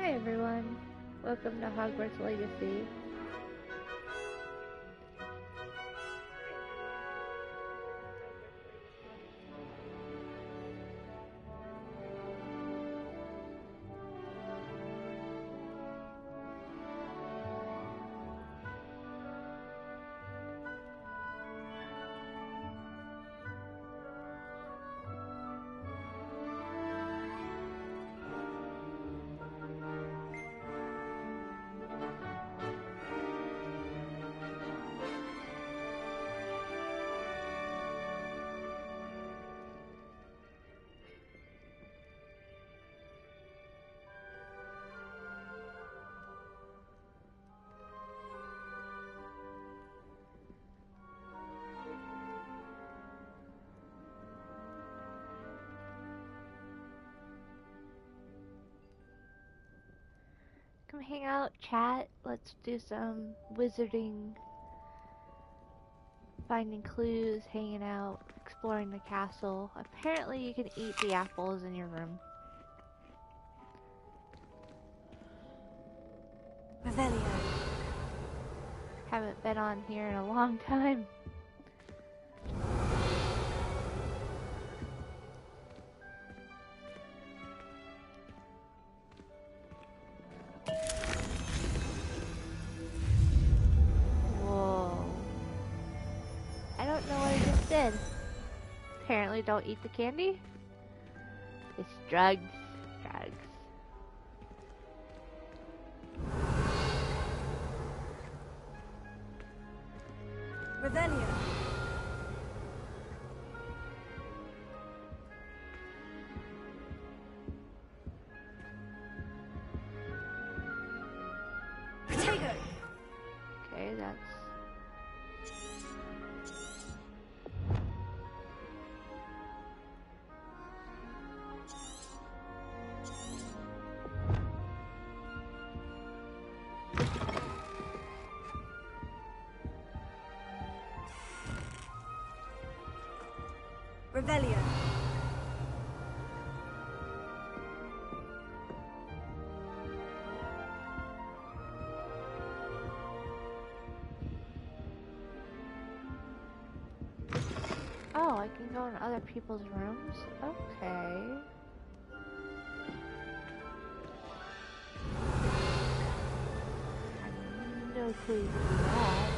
Hi everyone, welcome to Hogwarts Legacy. Come hang out, chat, let's do some wizarding, finding clues, hanging out, exploring the castle. Apparently you can eat the apples in your room. Revelio. Haven't been on here in a long time. Whoa. I don't know what I just did. Apparently don't eat the candy. It's drugs. Drugs. Revelio. Potato. Okay, that's... Revelio. Oh, I can go in other people's rooms? Okay. I had no clue to do that.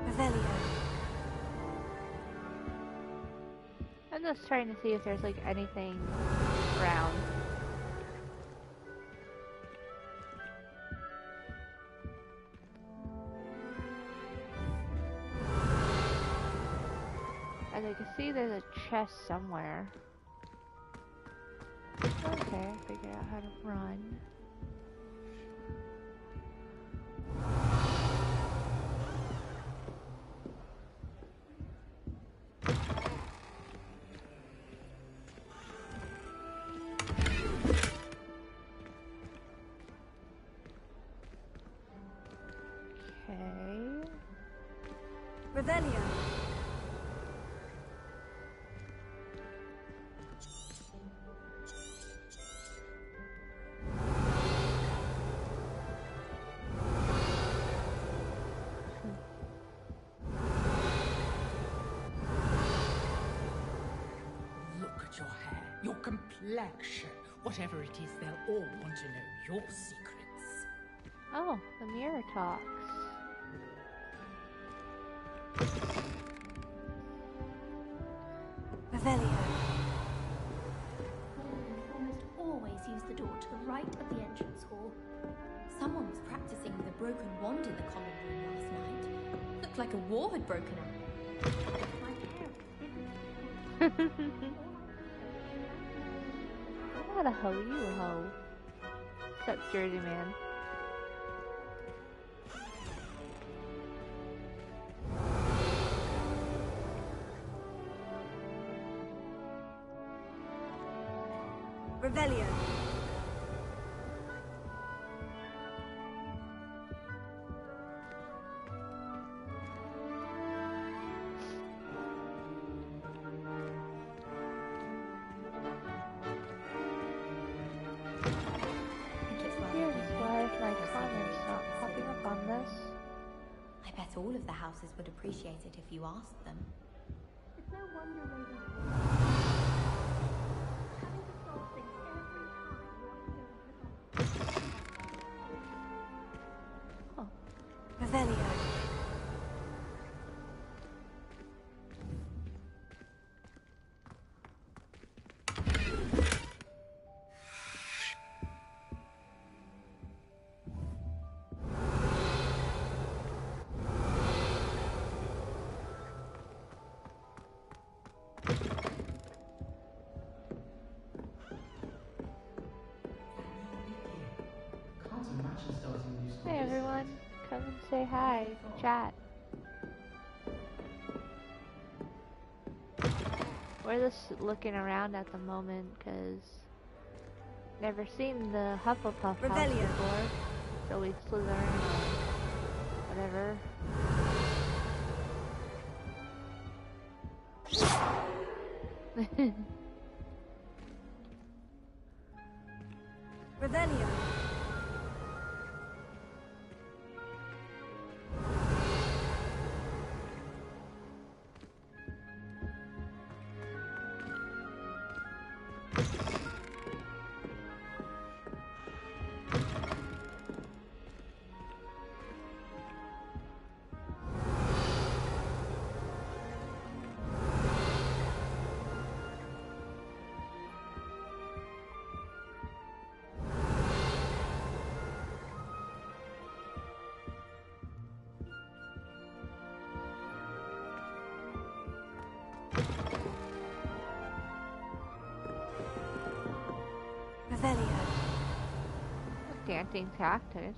Revelio. I'm just trying to see if there's like anything around. As I can see, there's a chest somewhere. Okay, I figured out how to run. Okay. Revelio. Look at your hair, your complexion. Whatever it is, they'll all want to know your secrets. Oh, the mirror talks. Revelio. Almost always use the door to the right of the entrance hall. Someone was practicing with a broken wand in the common room last night. Looked like a war had broken out. I'm not a hoe, you a hoe. Sup, Jersey man. Revelio. all of the houses would appreciate it if you asked them. It's no wonder Raven having to solve things every time you're here. Revelio. Hey everyone, come and say hi, chat. We're just looking around at the moment because never seen the Hufflepuff house Revelio. before. So we Slytherin or whatever. Revelio. Revelio. Dancing cactus.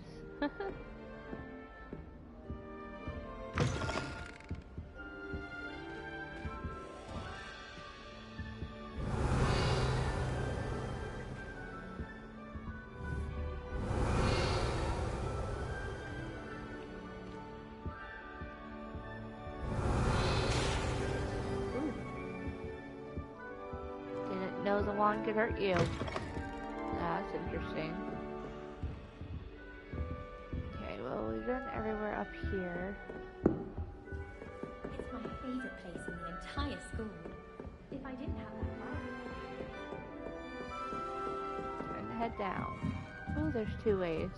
Didn't know the wand could hurt you. That's interesting. Okay, well we've been everywhere up here. It's my favorite place in the entire school. If I didn't have that fire. And head down. Oh, there's two ways.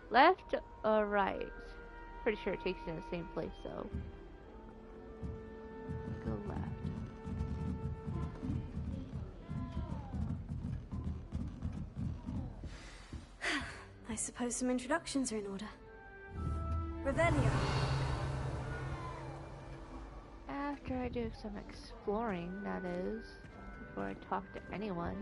Left or right? Pretty sure it takes you in the same place though. Go left. I suppose some introductions are in order. Revelio. After I do some exploring, that is, before I talk to anyone.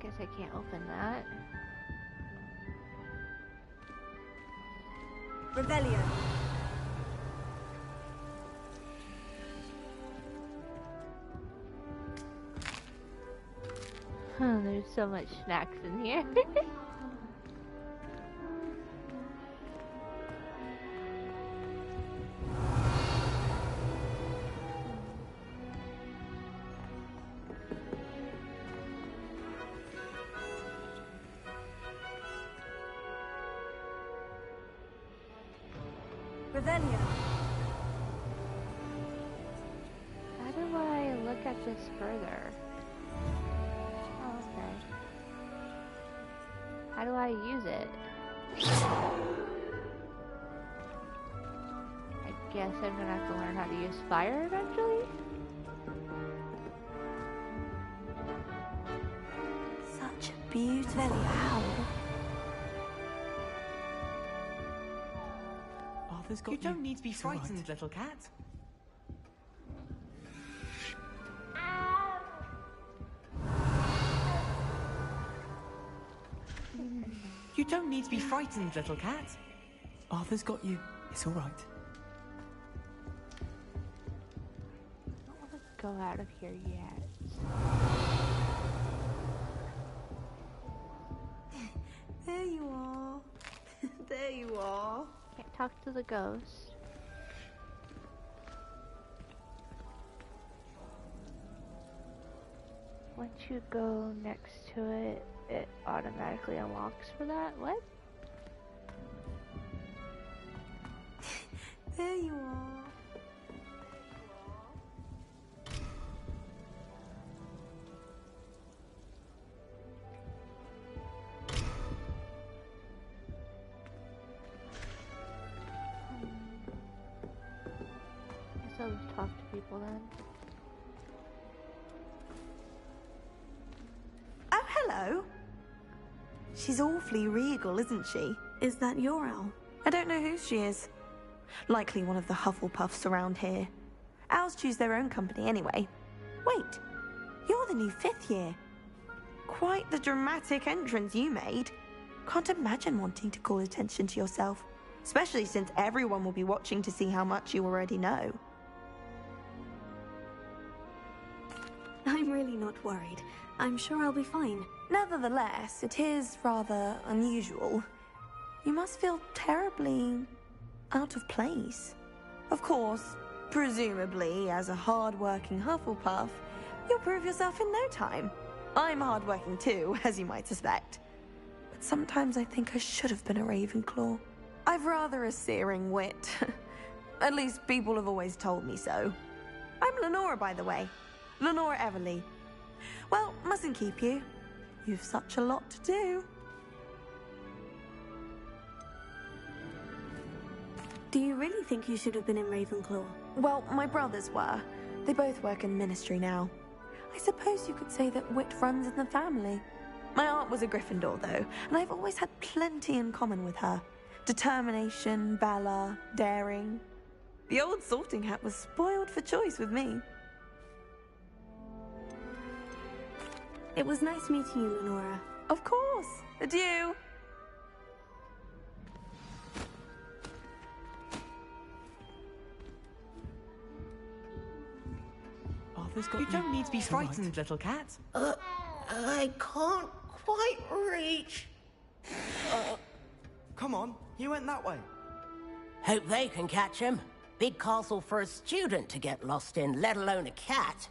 Guess I can't open that. Revelio. There's so much snacks in here. Revelio. How do I look at this further? Oh, okay. How do I use it? I guess I'm gonna have to learn how to use fire eventually? Such a beautiful Wow. Arthur's got You don't need to be It's all right. frightened, little cat. You don't need to be frightened, little cat. Arthur's got you. It's all right. I don't want to go out of here yet. There you are. There you are. Can't talk to the ghost. Once you go next to it, it automatically unlocks for that. What? There you are. Guess I'll just talk to people then. Oh, hello. She's awfully regal, isn't she? Is that your owl? I don't know who she is. Likely one of the Hufflepuffs around here. Owls choose their own company anyway. Wait, you're the new 5th year. Quite the dramatic entrance you made. Can't imagine wanting to call attention to yourself, especially since everyone will be watching to see how much you already know. I'm really not worried. I'm sure I'll be fine. Nevertheless, it is rather unusual. You must feel terribly out of place. Of course, presumably, as a hard-working Hufflepuff, you'll prove yourself in no time. I'm hard-working too, as you might suspect. But sometimes I think I should have been a Ravenclaw. I've rather a searing wit. At least people have always told me so. I'm Lenora, by the way. Lenora Everly. Well, mustn't keep you. You've such a lot to do. Do you really think you should have been in Ravenclaw? Well, my brothers were. They both work in ministry now. I suppose you could say that wit runs in the family. My aunt was a Gryffindor, though, and I've always had plenty in common with her. Determination, valor, daring. The old sorting hat was spoiled for choice with me. It was nice meeting you, Lenora. Of course. Adieu. Arthur's got You don't need to be It's all right. frightened, little cat. I can't quite reach. Come on, he went that way. Hope they can catch him. Big castle for a student to get lost in, let alone a cat.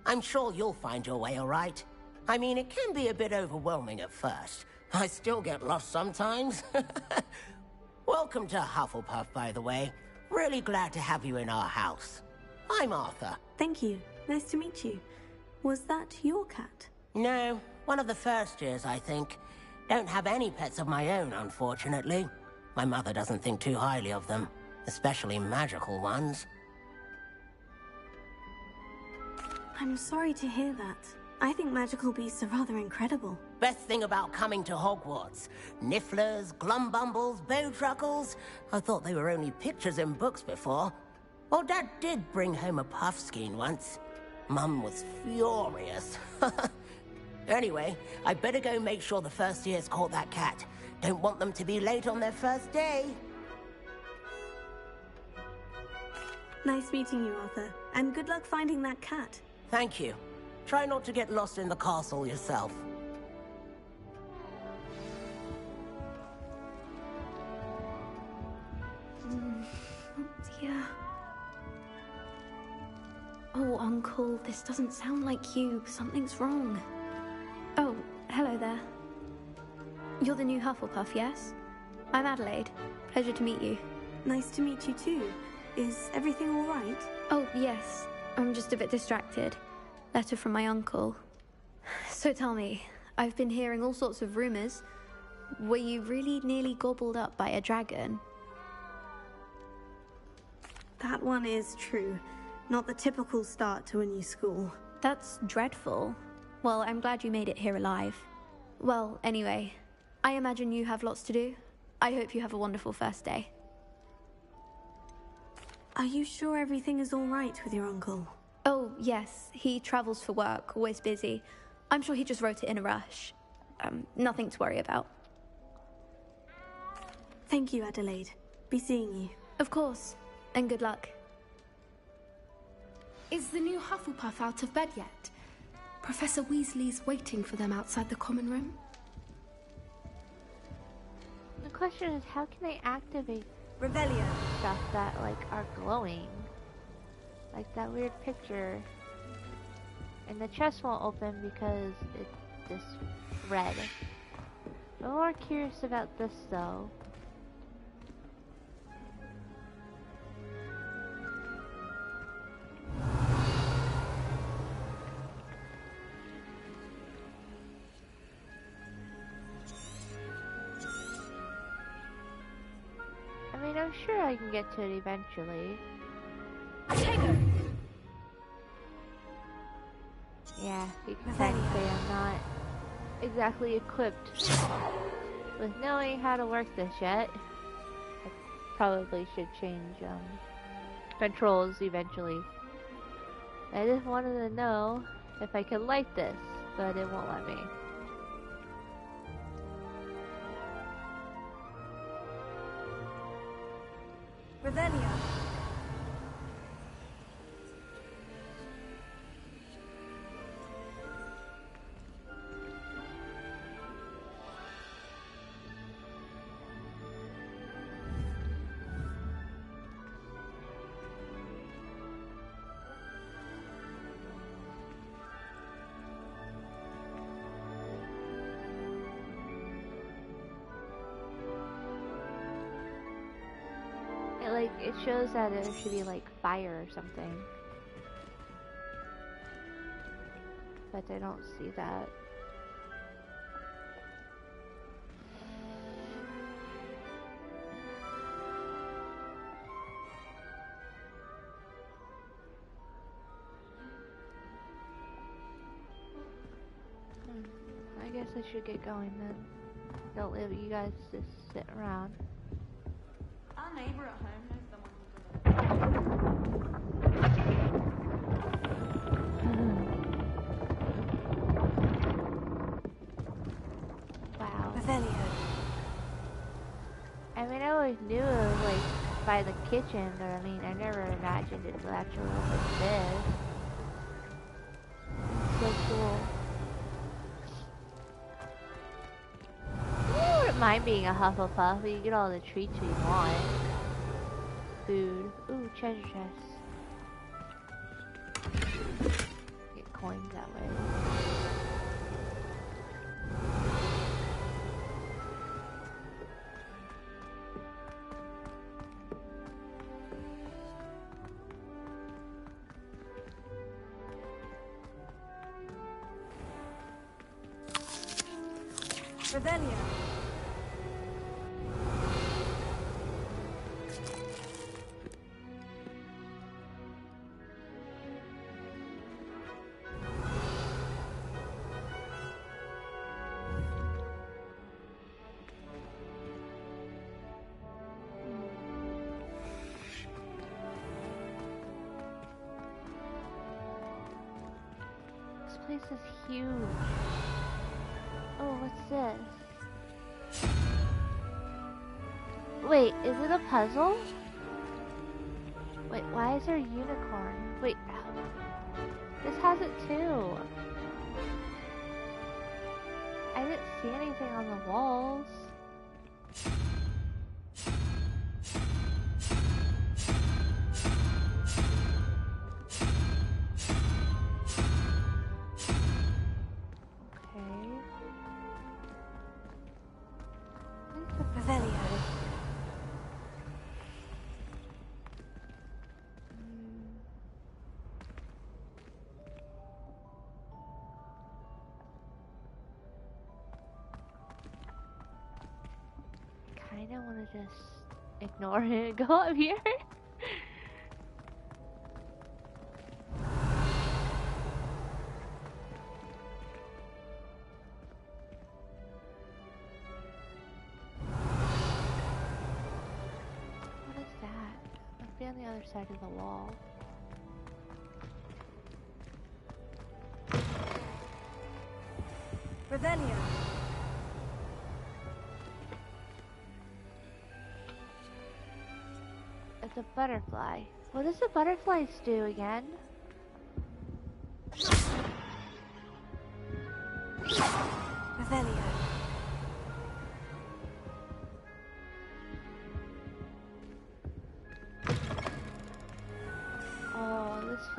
I'm sure you'll find your way all right. I mean, it can be a bit overwhelming at first. I still get lost sometimes. Welcome to Hufflepuff, by the way. Really glad to have you in our house. I'm Arthur. Thank you. Nice to meet you. Was that your cat? No, one of the first years, I think. Don't have any pets of my own, unfortunately. My mother doesn't think too highly of them, especially magical ones. I'm sorry to hear that. I think magical beasts are rather incredible. Best thing about coming to Hogwarts. Nifflers, glumbumbles, bowtruckles. I thought they were only pictures in books before. Well, Dad did bring home a puffskein once. Mum was furious. Anyway, I better go make sure the first years caught that cat. Don't want them to be late on their first day. Nice meeting you, Arthur. And good luck finding that cat. Thank you. Try not to get lost in the castle yourself. Dear. Oh, Uncle, this doesn't sound like you. Something's wrong. Oh, hello there. You're the new Hufflepuff, yes? I'm Adelaide. Pleasure to meet you. Nice to meet you too. Is everything all right? Oh, yes. I'm just a bit distracted. Letter from my uncle. So tell me, I've been hearing all sorts of rumors. Were you really nearly gobbled up by a dragon? That one is true. Not the typical start to a new school. That's dreadful. Well, I'm glad you made it here alive. Well, anyway, I imagine you have lots to do. I hope you have a wonderful first day. Are you sure everything is all right with your uncle? Oh, yes. He travels for work, always busy. I'm sure he just wrote it in a rush. Nothing to worry about. Thank you, Adelaide. Be seeing you. Of course. And good luck. Is the new Hufflepuff out of bed yet? Professor Weasley's waiting for them outside the common room. The question is, how can I activate Revelio. stuff that, like, are glowing? Like that weird picture. And the chest won't open because it's this red. I'm more curious about this, though. I mean, I'm sure I can get to it eventually. Yeah, you can kind of say I'm not exactly equipped with knowing how to work this yet. I probably should change controls eventually. I just wanted to know if I could light this, but it won't let me. Revelio. It shows that it should be like fire or something. But I don't see that. I guess I should get going then. Don't leave you guys just sit around. Our neighbor at home knows someone who Wow. Revelio. I mean, I always knew it was like by the kitchen, but I mean, I never imagined it was actually like this. It's so cool. I wouldn't mind being a Hufflepuff, but you get all the treats you want. Food. Ooh, treasure chests. Get coins that way. Revelio. This place is huge. Oh, what's this? Wait, is it a puzzle? Wait, why is there a unicorn? Wait, this has it too. I didn't see anything on the walls. I want to just ignore it and go up here. What is that? Must be on the other side of the wall. Revelio. It's a butterfly. What does the butterflies do again? Revelio.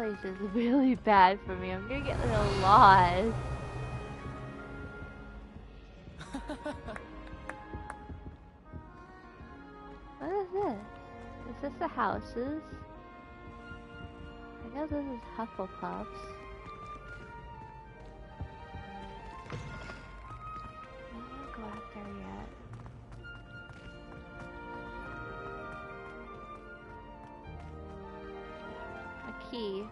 place is really bad for me. I'm gonna get a little lost. What is this? Is this the houses? I know this is Hufflepuff's. I don't want to go out there yet. A key.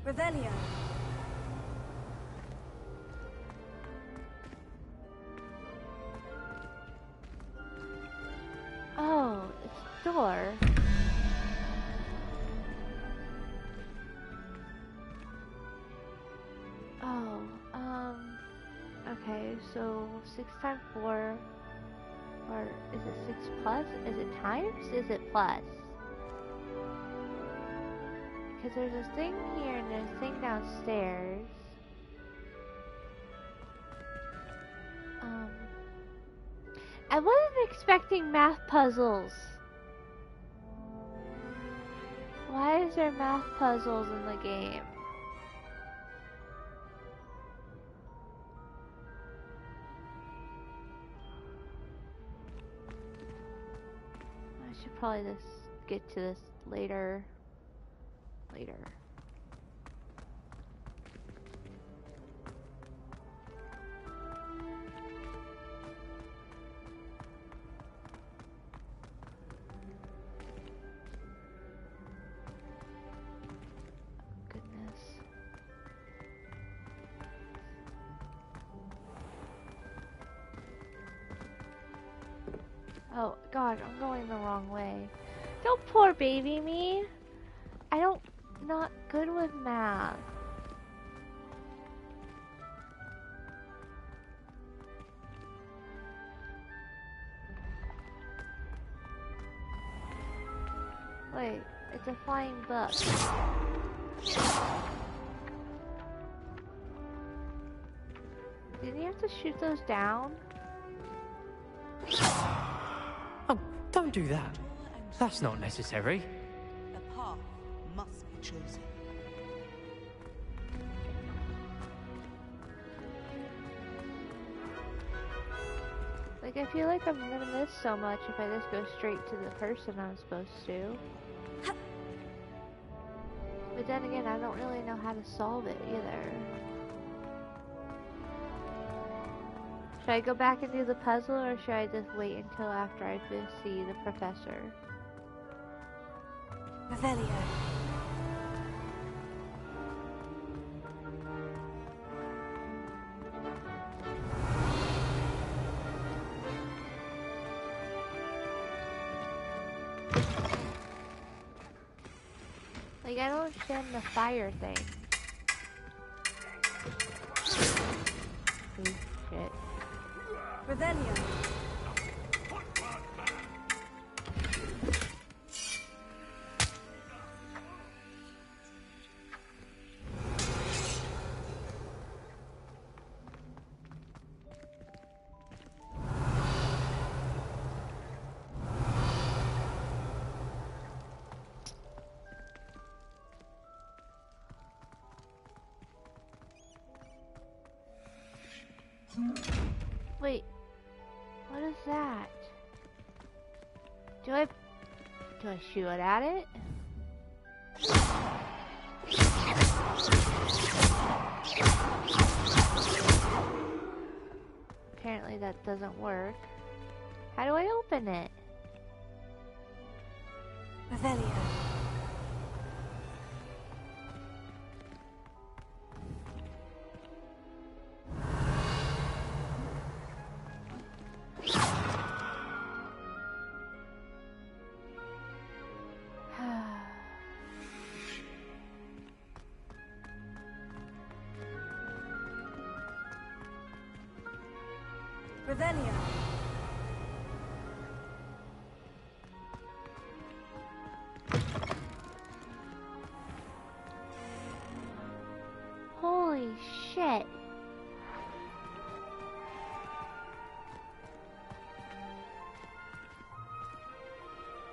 Revelio. Oh, it's a door. Oh, okay, so 6 times 4, or is it 6 plus? Is it times? Is it plus? Because there's this thing here and there's a thing downstairs. I wasn't expecting math puzzles. Why is there math puzzles in the game? I should probably just get to this later. Goodness. Oh God, I'm going the wrong way. Don't poor baby me. Not good with math. Wait, it's a flying book. Didn't you have to shoot those down? Oh, don't do that. That's not necessary. A path must be chosen. Like, I feel like I'm gonna miss so much if I just go straight to the person I'm supposed to. But then again, I don't really know how to solve it either. Should I go back and do the puzzle, or should I just wait until after I see the professor? Revelio. Like, I don't understand the fire thing. Ooh, shit. Revelio. Wait, what is that? Do I shoot at it? Apparently that doesn't work. How do I open it? Revelio. Revelio. Holy shit.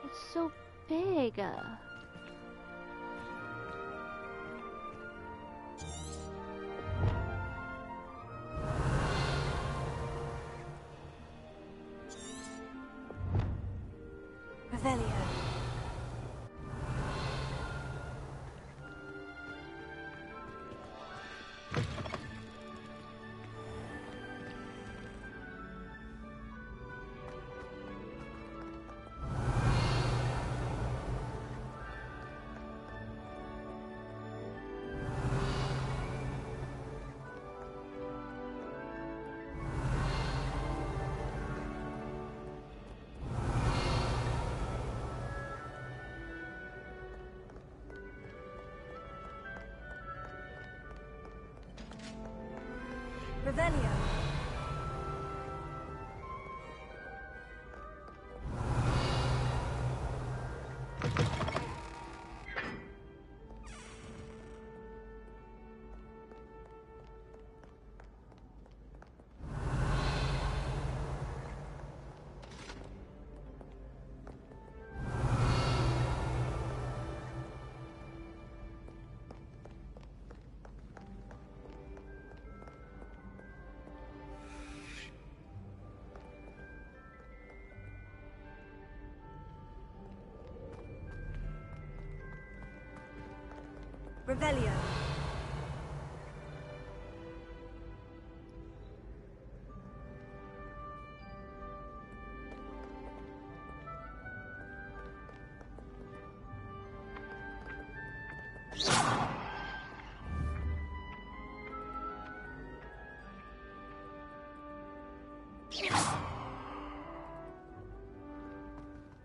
It's so big. Revelio. Revelio. Revelio.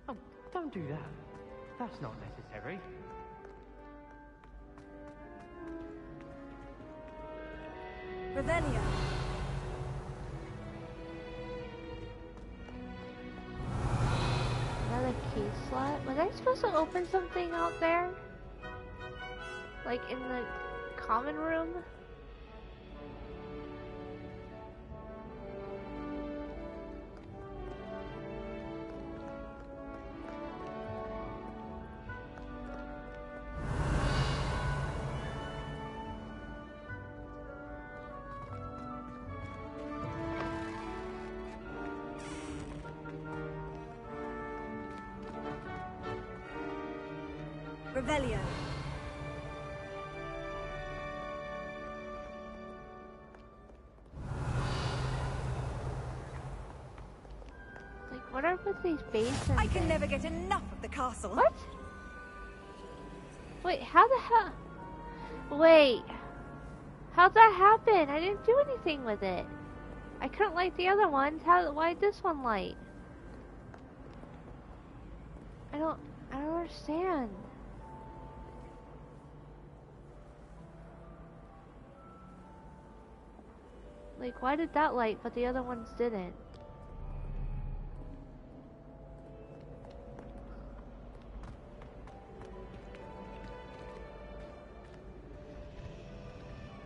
Oh, don't do that. That's not necessary. Revelio. Another key slot? Was I supposed to open something out there? Like in the common room? Revelio. Like, what are with these basins? I can never get enough of the castle. What? Wait, how the hell? Wait. How'd that happen? I didn't do anything with it. I couldn't light the other ones. Why did this one light? I don't understand. Like, why did that light, but the other ones didn't?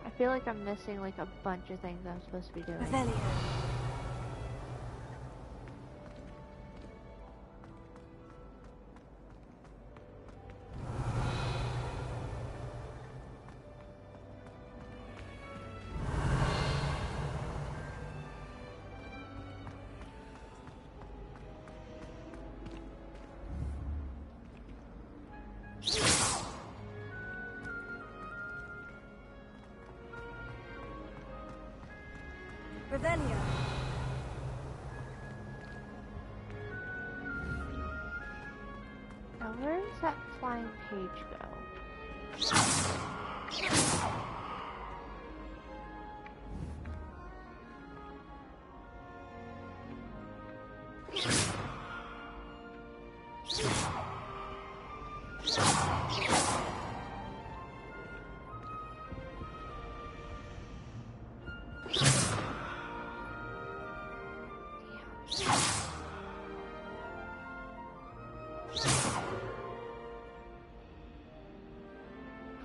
I feel like I'm missing like a bunch of things I'm supposed to be doing. Revelio. Revelio. Now where does that flying page go?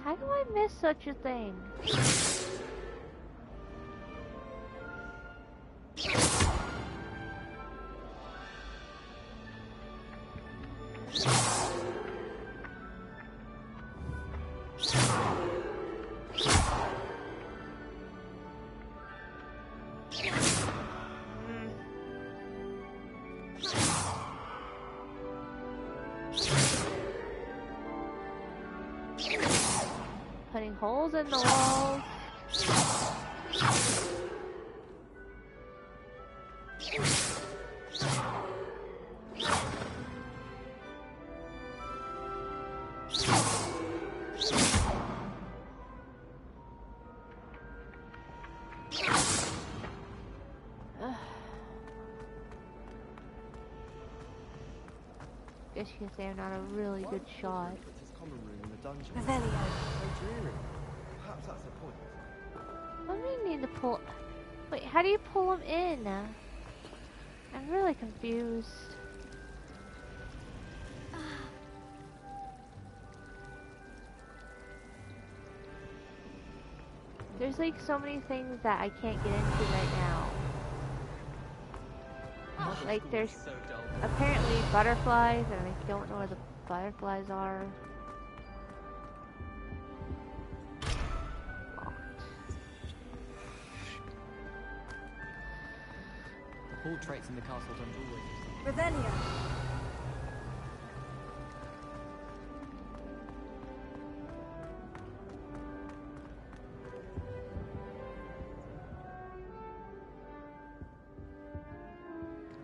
How do I miss such a thing? holes in the walls. Guess you could say I'm not a really good shot. Revelio. Perhaps that's the point. What do you need to pull? Wait, how do you pull them in? I'm really confused. There's like so many things that I can't get into right now. Like there's apparently butterflies and I don't know where the butterflies are. Portraits in the castle don't always. Revelio.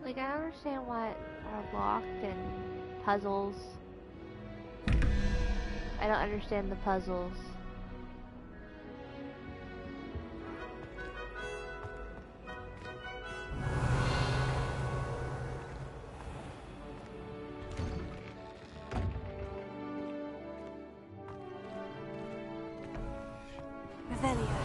Like I don't understand what are locked and puzzles. I don't understand the puzzles. Revelio.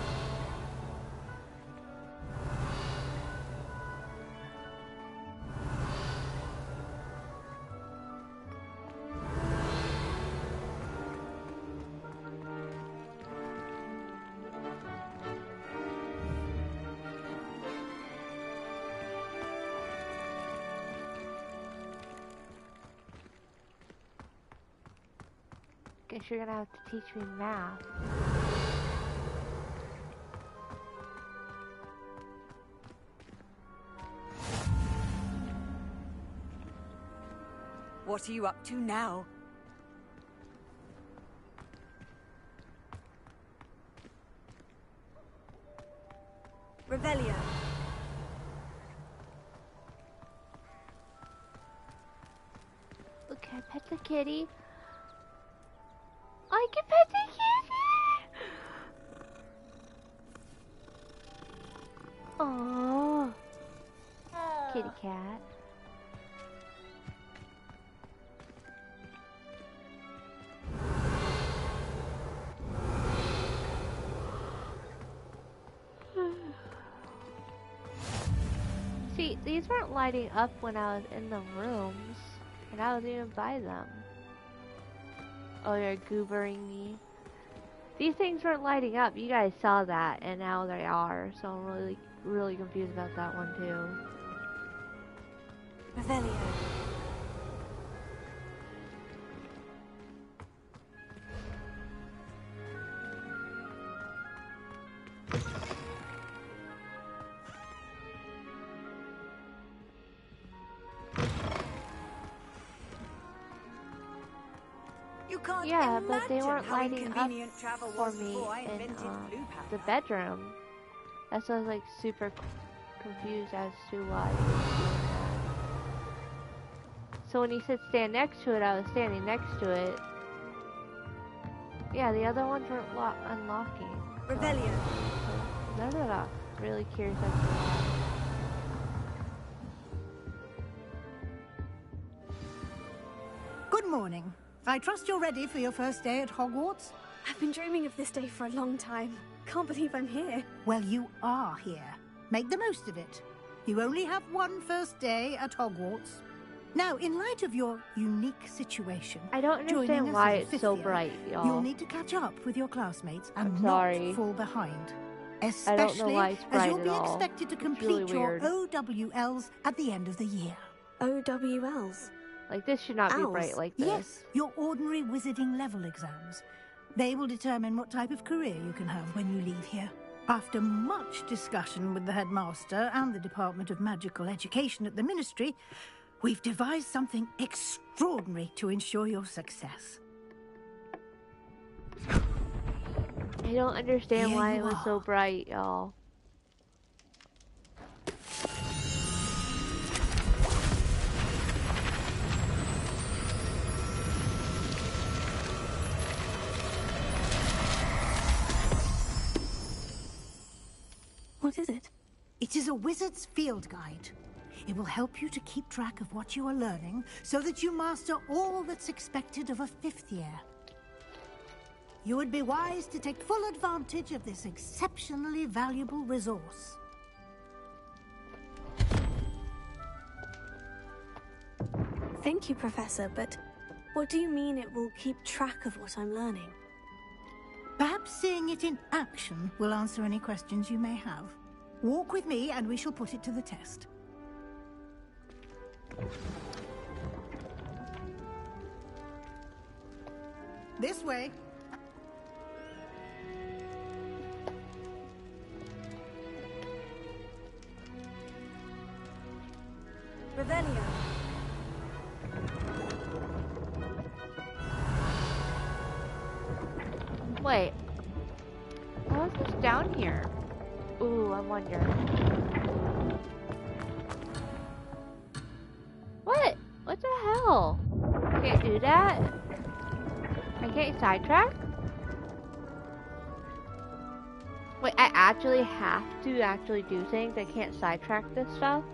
Guess you're gonna have to teach me math. What are you up to now? Revelio. Look, can I pet the kitty? I can pet the kitty! Aww. Kitty cat. See, these weren't lighting up when I was in the rooms, and I wasn't even by them. Oh, you're goobering me. These things weren't lighting up. You guys saw that, and now they are. So I'm really confused about that one too. Revelio. You can't Yeah, but they imagine weren't how lighting up inconvenient travel for was me before I in invented blue powder. the bedroom. That's why I was like super confused as to why he was doing that. So when he said stand next to it, I was standing next to it. Yeah, the other ones weren't unlocking. So, Revelio. None of that. Really curious as to why. Good morning. I trust you're ready for your first day at Hogwarts? I've been dreaming of this day for a long time. Can't believe I'm here. Well, you are here. Make the most of it. You only have one first day at Hogwarts. Now, in light of your unique situation, I don't joining understand us why as a it's fifth so year, bright, y'all. You'll need to catch up with your classmates and I'm not sorry. fall behind. I don't know Especially why it's as bright you'll at be all. expected to It's complete really your weird. OWLs at the end of the year. OWLs. Like, this should not be Owls. bright like this. Yes, your ordinary wizarding level exams. They will determine what type of career you can have when you leave here. After much discussion with the headmaster and the Department of Magical Education at the Ministry, we've devised something extraordinary to ensure your success. I don't understand Here why you it was are. so bright, y'all. What is it? It is a wizard's field guide. It will help you to keep track of what you are learning so that you master all that's expected of a 5th year. You would be wise to take full advantage of this exceptionally valuable resource. Thank you, Professor, but what do you mean it will keep track of what I'm learning? Perhaps seeing it in action will answer any questions you may have. Walk with me and we shall put it to the test. This way. Revelio. Wait. How is this down here? Ooh, I wonder. What? What the hell? I can't do that? I can't sidetrack? Wait, I actually have to actually do things? I can't sidetrack this stuff?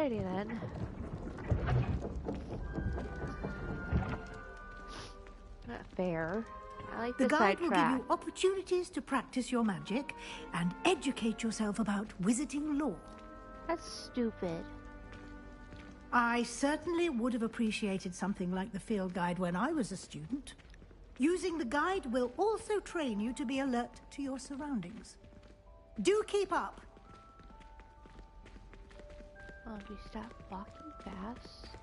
Alrighty then. Not fair. I like The the guide will give sidetrack. you opportunities to practice your magic and educate yourself about wizarding lore. That's stupid. I certainly would have appreciated something like the field guide when I was a student. Using the guide will also train you to be alert to your surroundings. Do keep up. Oh, if you stop walking fast.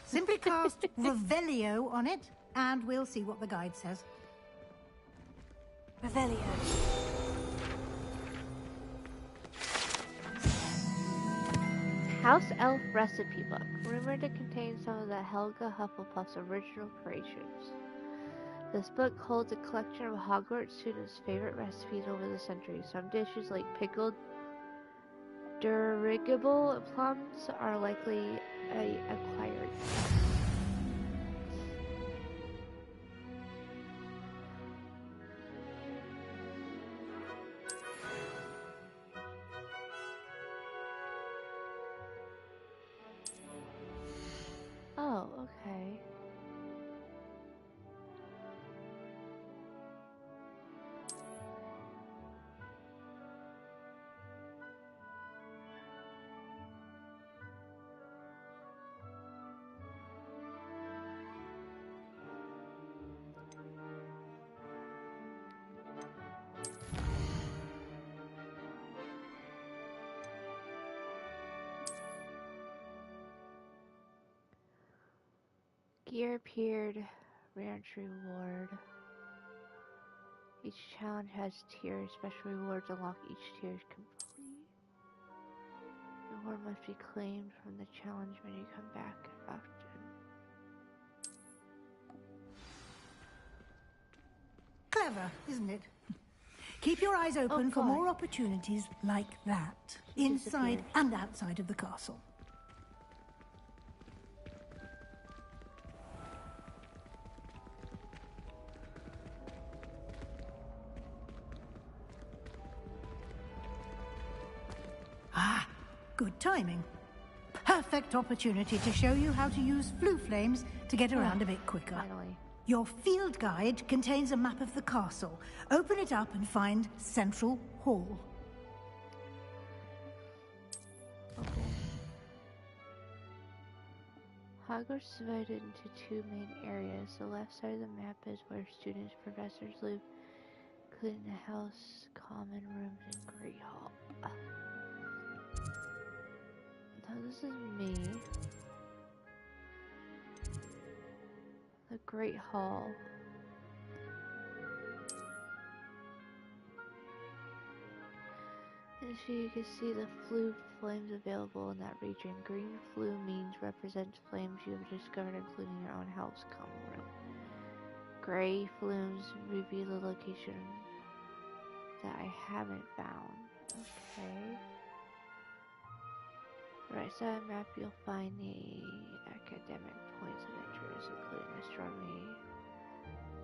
Simply cast Revelio on it, and we'll see what the guide says. Revelio. House Elf Recipe Book, rumored to contain some of the Helga Hufflepuff's original creations. This book holds a collection of Hogwarts students' favorite recipes over the centuries. Some dishes like pickled dirigible plums are likely acquired. Oh, okay. Gear appeared, ranch reward. Each challenge has tiers. Special rewards unlock each tier is complete. Reward must be claimed from the challenge when you come back often. Clever, isn't it? Keep your eyes open for more opportunities like that, inside and outside of the castle. Ah, good timing. Perfect opportunity to show you how to use flue flames to get around a bit quicker. Finally. Your field guide contains a map of the castle. Open it up and find Central Hall. Okay. Hogwarts is divided into two main areas. The left side of the map is where students, professors live, including the house, common rooms, and Great Hall. Now this is me. The Great Hall. And so you can see the flue flames available in that region. Green flue means represents flames you have discovered, including your own house common room. Gray flumes reveal the location that I haven't found. Okay. Right side of the map, you'll find the academic points of interest, including astronomy,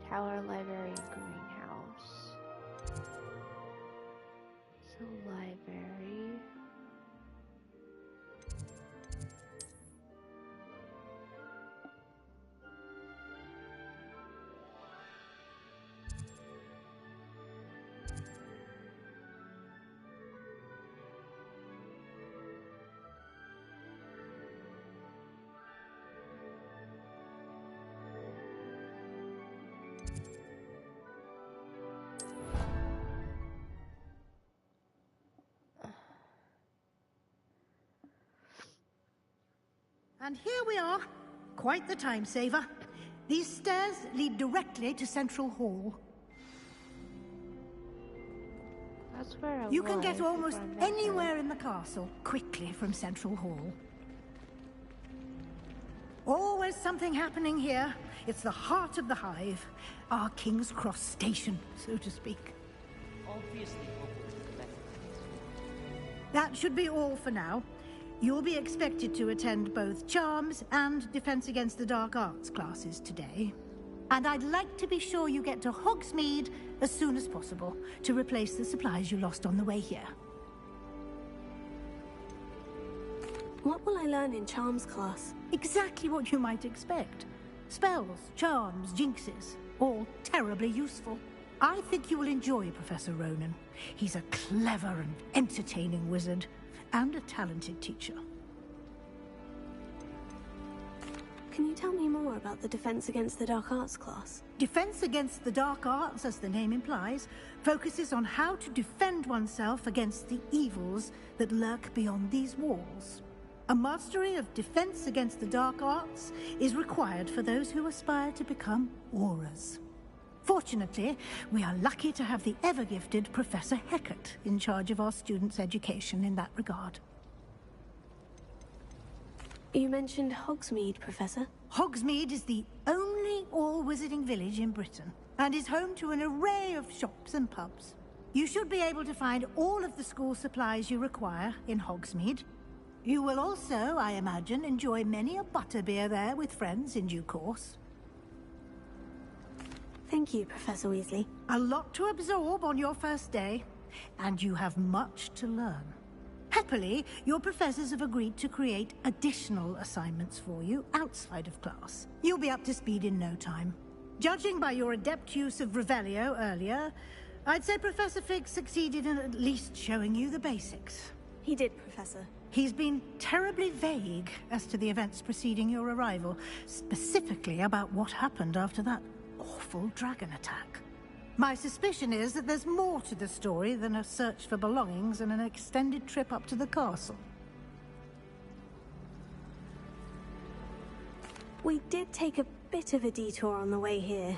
tower, library, and greenhouse. So, library. And here we are. Quite the time saver. These stairs lead directly to Central Hall. That's where I You can was get almost before I met anywhere her. in the castle quickly from Central Hall. Always something happening here. It's the heart of the Hive. Our King's Cross station, so to speak. Obviously, Hogwarts is the best place. That should be all for now. You'll be expected to attend both Charms and Defense Against the Dark Arts classes today. And I'd like to be sure you get to Hogsmeade as soon as possible to replace the supplies you lost on the way here. What will I learn in Charms class? Exactly what you might expect. Spells, charms, jinxes, all terribly useful. I think you will enjoy Professor Ronan. He's a clever and entertaining wizard, and a talented teacher. Can you tell me more about the Defense Against the Dark Arts class? Defense Against the Dark Arts, as the name implies, focuses on how to defend oneself against the evils that lurk beyond these walls. A mastery of Defense Against the Dark Arts is required for those who aspire to become Aurors. Fortunately, we are lucky to have the ever-gifted Professor Hecat in charge of our students' education in that regard. You mentioned Hogsmeade, Professor. Hogsmeade is the only all-wizarding village in Britain, and is home to an array of shops and pubs. You should be able to find all of the school supplies you require in Hogsmeade. You will also, I imagine, enjoy many a butterbeer there with friends in due course. Thank you, Professor Weasley. A lot to absorb on your first day, and you have much to learn. Happily, your professors have agreed to create additional assignments for you outside of class. You'll be up to speed in no time. Judging by your adept use of Revelio earlier, I'd say Professor Fig succeeded in at least showing you the basics. He did, Professor. He's been terribly vague as to the events preceding your arrival, specifically about what happened after that awful dragon attack. My suspicion is that there's more to the story than a search for belongings and an extended trip up to the castle. We did take a bit of a detour on the way here.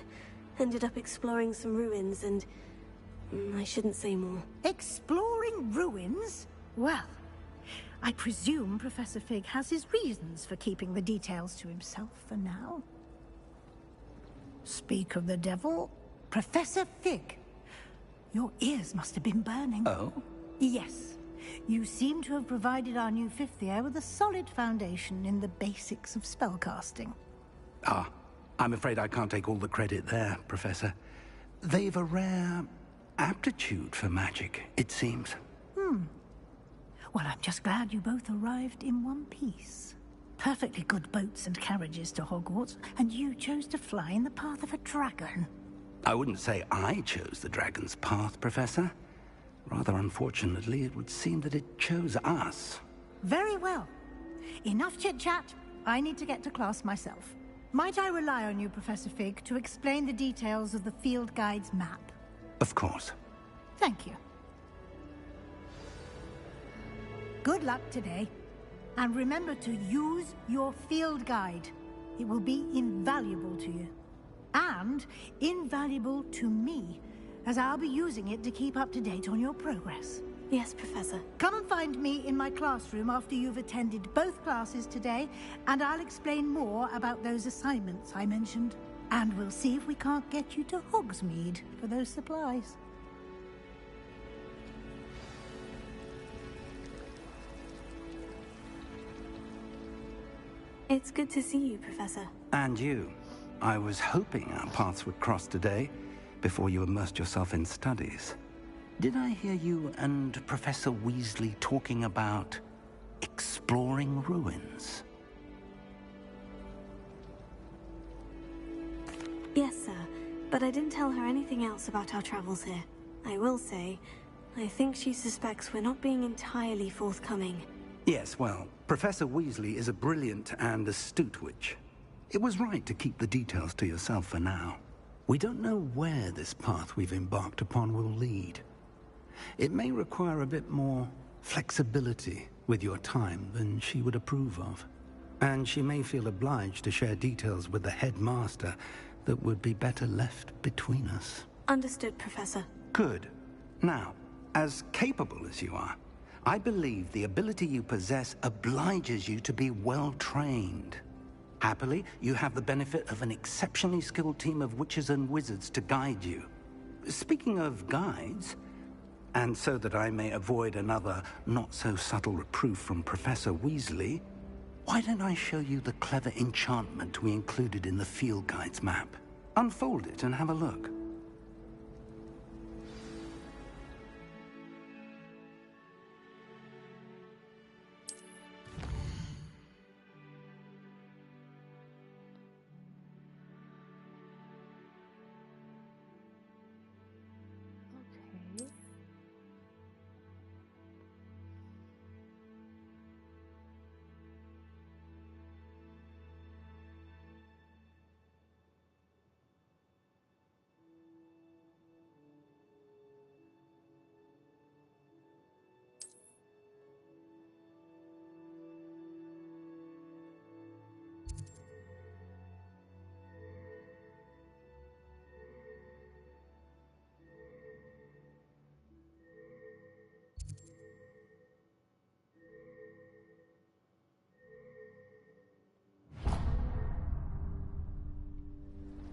Ended up exploring some ruins and... I shouldn't say more. Exploring ruins? Well, I presume Professor Fig has his reasons for keeping the details to himself for now. Speak of the devil, Professor Fig. Your ears must have been burning. Oh? Yes. You seem to have provided our new fifth year with a solid foundation in the basics of spellcasting. Ah, I'm afraid I can't take all the credit there, Professor. They've a rare aptitude for magic, it seems. Well, I'm just glad you both arrived in one piece. Perfectly good boats and carriages to Hogwarts, and you chose to fly in the path of a dragon. I wouldn't say I chose the dragon's path, Professor. Rather unfortunately, it would seem that it chose us. Very well. Enough chit-chat. I need to get to class myself. Might I rely on you, Professor Fig, to explain the details of the field guide's map? Of course. Thank you. Good luck today. And remember to use your field guide. It will be invaluable to you. And invaluable to me, as I'll be using it to keep up to date on your progress. Yes, Professor. Come and find me in my classroom after you've attended both classes today, and I'll explain more about those assignments I mentioned. And we'll see if we can't get you to Hogsmeade for those supplies. It's good to see you, Professor. And you. I was hoping our paths would cross today, before you immersed yourself in studies. Did I hear you and Professor Weasley talking about exploring ruins? Yes, sir. But I didn't tell her anything else about our travels here. I will say, I think she suspects we're not being entirely forthcoming. Yes, well, Professor Weasley is a brilliant and astute witch. It was right to keep the details to yourself for now. We don't know where this path we've embarked upon will lead. It may require a bit more flexibility with your time than she would approve of. And she may feel obliged to share details with the headmaster that would be better left between us. Understood, Professor. Good. Now, as capable as you are, I believe the ability you possess obliges you to be well-trained. Happily, you have the benefit of an exceptionally skilled team of witches and wizards to guide you. Speaking of guides, and so that I may avoid another not-so-subtle reproof from Professor Weasley, why don't I show you the clever enchantment we included in the field guide's map? Unfold it and have a look.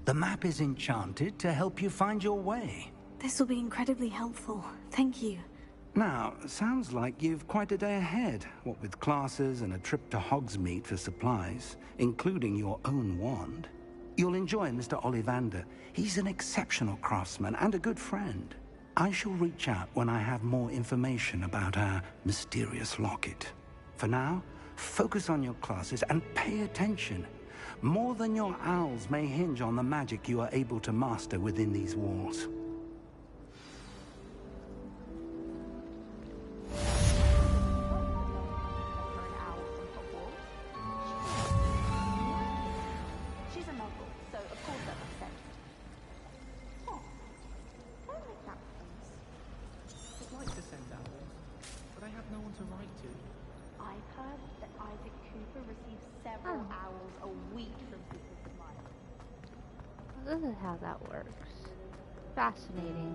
The map is enchanted to help you find your way. This will be incredibly helpful. Thank you. Now, sounds like you've quite a day ahead, what with classes and a trip to Hogsmeade for supplies, including your own wand. You'll enjoy Mr. Ollivander. He's an exceptional craftsman and a good friend. I shall reach out when I have more information about our mysterious locket. For now, focus on your classes and pay attention. More than your owls may hinge on the magic you are able to master within these walls. She's a muggle, so of course that makes sense. Oh, don't make that face. I'd like to send owls, but I have no one to write to. I've heard that Isaac Cooper receives several owls a week from Super Smile. This is how that works. Fascinating.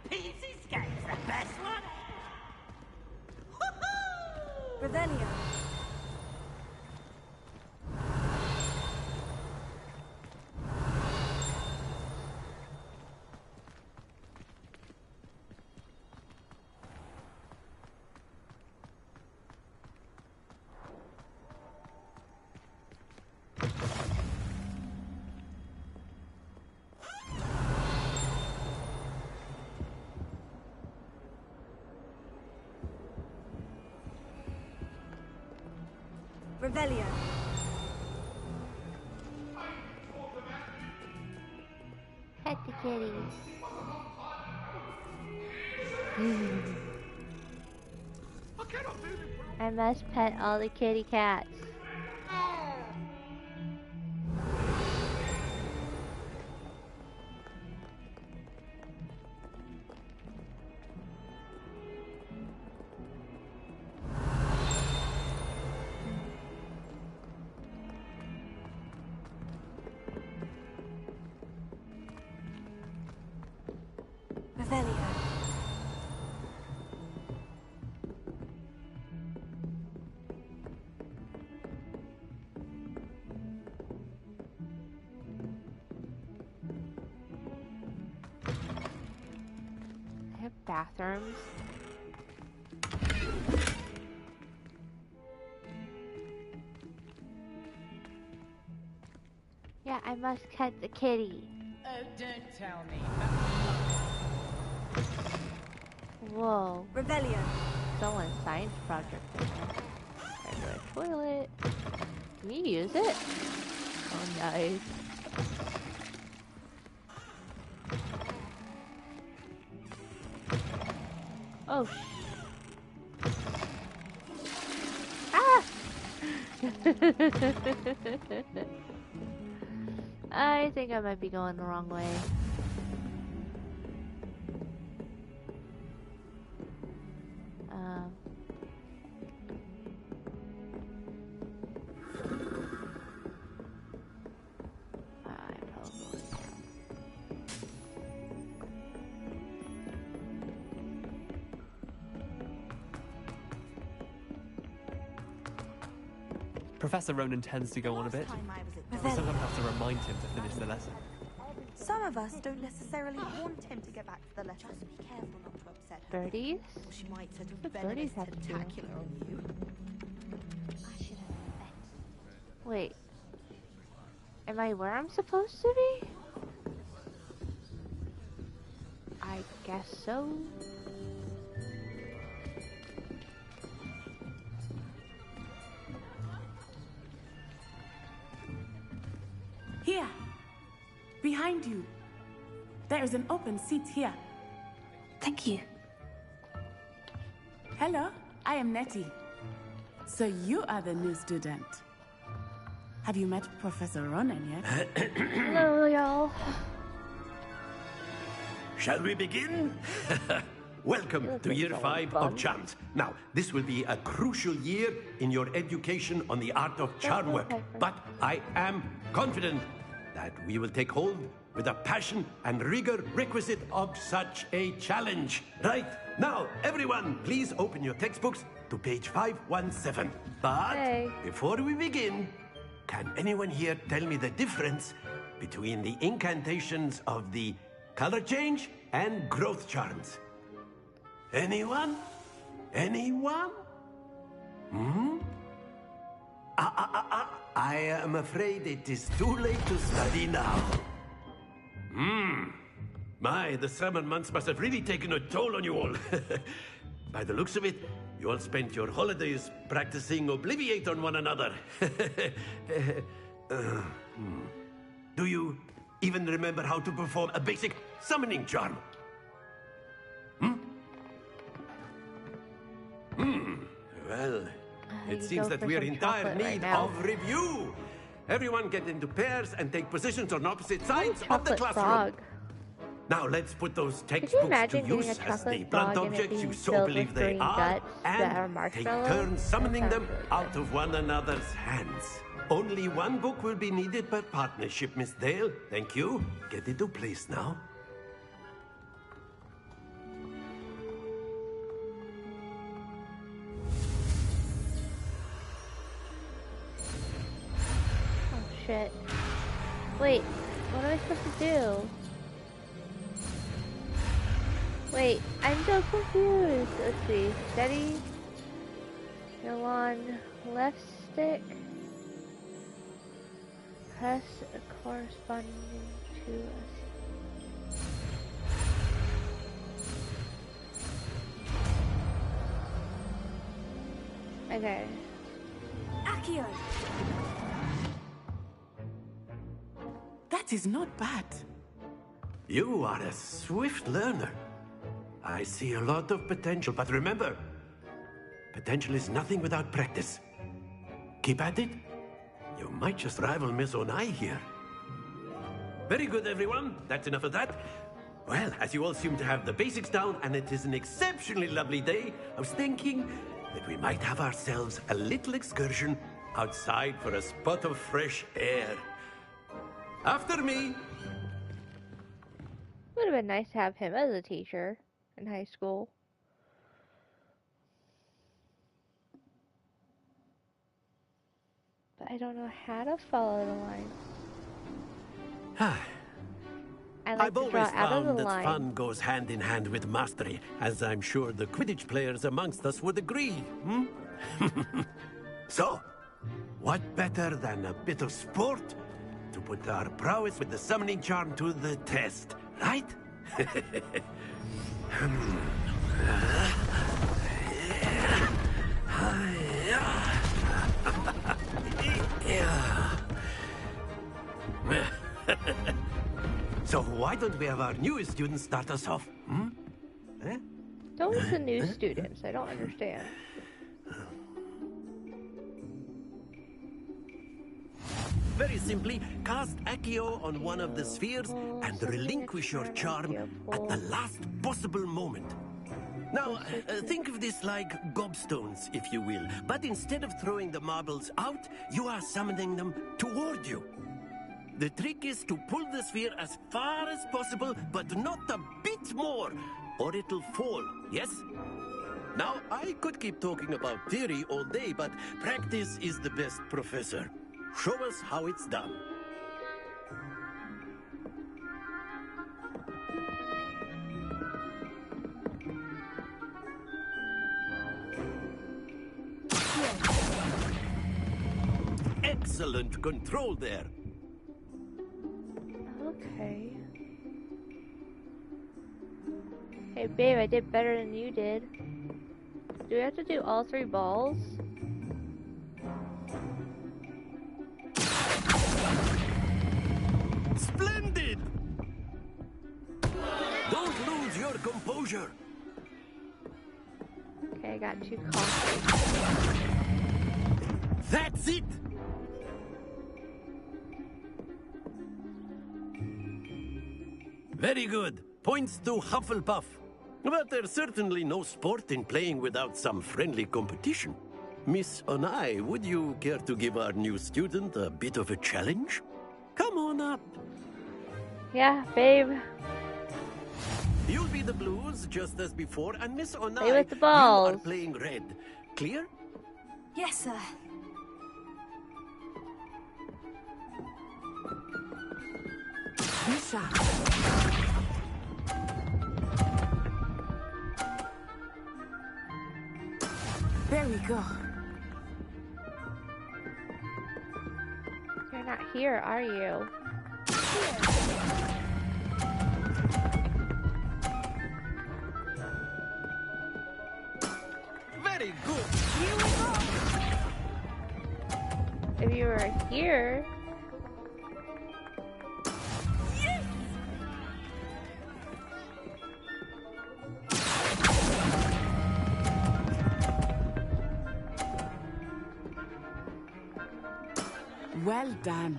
Peasy Scape's the best one! Revelio. Revelio. Pet the kitties. I must pet all the kitty cats. Revelio. They have bathrooms. Yeah, I must catch the kitty. Oh, don't tell me. Whoa. Revelio. Someone's science project in there. Regular toilet. Can you use it? Oh, nice. Oh, ah! I think I might be going the wrong way. Professor Ronan tends to go on a bit. We sometimes have to remind him to finish the lesson. Some of us don't necessarily want him to get back to the lesson. Just be careful not to upset her. Birdies? Or she might set a What venomous birdies have to do? tentacular on you. I should have bet. Wait. Am I where I'm supposed to be? I guess so. Here, behind you. There is an open seat here. Thank you. Hello, I am Nettie. So you are the new student. Have you met Professor Ronan yet? Hello, y'all. Shall we begin? Welcome to year 5 of charms. Now, this will be a crucial year in your education on the art of charm work. But I am confident that we will take hold with the passion and rigor requisite of such a challenge. Right, now, everyone, please open your textbooks to page 517. But before we begin, can anyone here tell me the difference between the incantations of the color change and growth charms? Anyone? Anyone? I am afraid it is too late to study now. My, the summer months must have really taken a toll on you all. By the looks of it, you all spent your holidays practicing Obliviate on one another. Do you even remember how to perform a basic summoning charm? Well, it seems that we are in dire need of review. Everyone get into pairs and take positions on opposite sides of the classroom. Now let's put those textbooks to use as the blunt objects you so believe they are, and take turns summoning them out of one another's hands. Only one book will be needed per partnership, Miss Dale. Thank you. Get into place now. Shit. Wait, what am I supposed to do? Wait, I'm so confused. Let's see. Steady. Go on left stick. Press corresponding to us. Okay. Accio! That is not bad. You are a swift learner. I see a lot of potential, but remember, potential is nothing without practice. Keep at it. You might just rival Miss Onai here. Very good, everyone. That's enough of that. Well, as you all seem to have the basics down, and it is an exceptionally lovely day, I was thinking that we might have ourselves a little excursion outside for a spot of fresh air. After me. What would have been nice to have him as a teacher in high school. But I don't know how to follow the line. I've always found that fun goes hand in hand with mastery, as I'm sure the Quidditch players amongst us would agree. So, what better than a bit of sport to put our prowess with the summoning charm to the test, right? So why don't we have our newest student start us off? Those are new students. I don't understand. Very simply, cast Accio on one of the spheres and relinquish your charm at the last possible moment. Now, think of this like gobstones, if you will. But instead of throwing the marbles out, you are summoning them toward you. The trick is to pull the sphere as far as possible, but not a bit more, or it'll fall, yes? Now, I could keep talking about theory all day, but practice is the best professor. Show us how it's done. Excellent control there. Okay. Hey babe, I did better than you did. Do we have to do all 3 balls? Splendid! Don't lose your composure. Okay, I got 2 coffee. That's it! Very good. Points to Hufflepuff. But there's certainly no sport in playing without some friendly competition. Miss Onai, would you care to give our new student a bit of a challenge? Come on up. Yeah, babe. You'll be the blues, just as before, and Miss Onai, play with the balls. You are playing red. Clear? Yes, sir. Misha. There we go. You're not here, are you? Very good. Here we go. If you were here. Well done.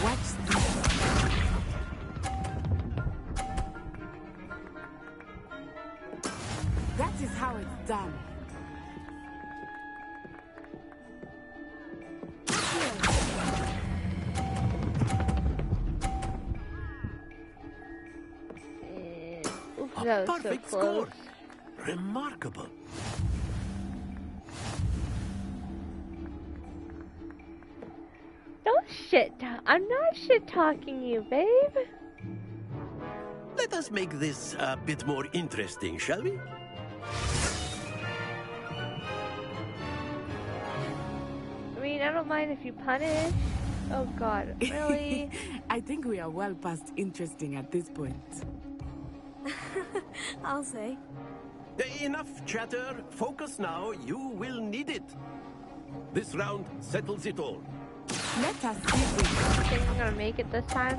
Watch this. That is how it's done. A perfect score. Remarkable. Don't I'm not shit talking you, babe. Let us make this a bit more interesting, shall we? I mean, I don't mind if you punish. Oh god, really? I think we are well past interesting at this point. I'll say. Enough chatter. Focus now. You will need it. This round settles it all. Let us see if I think I'm gonna make it this time.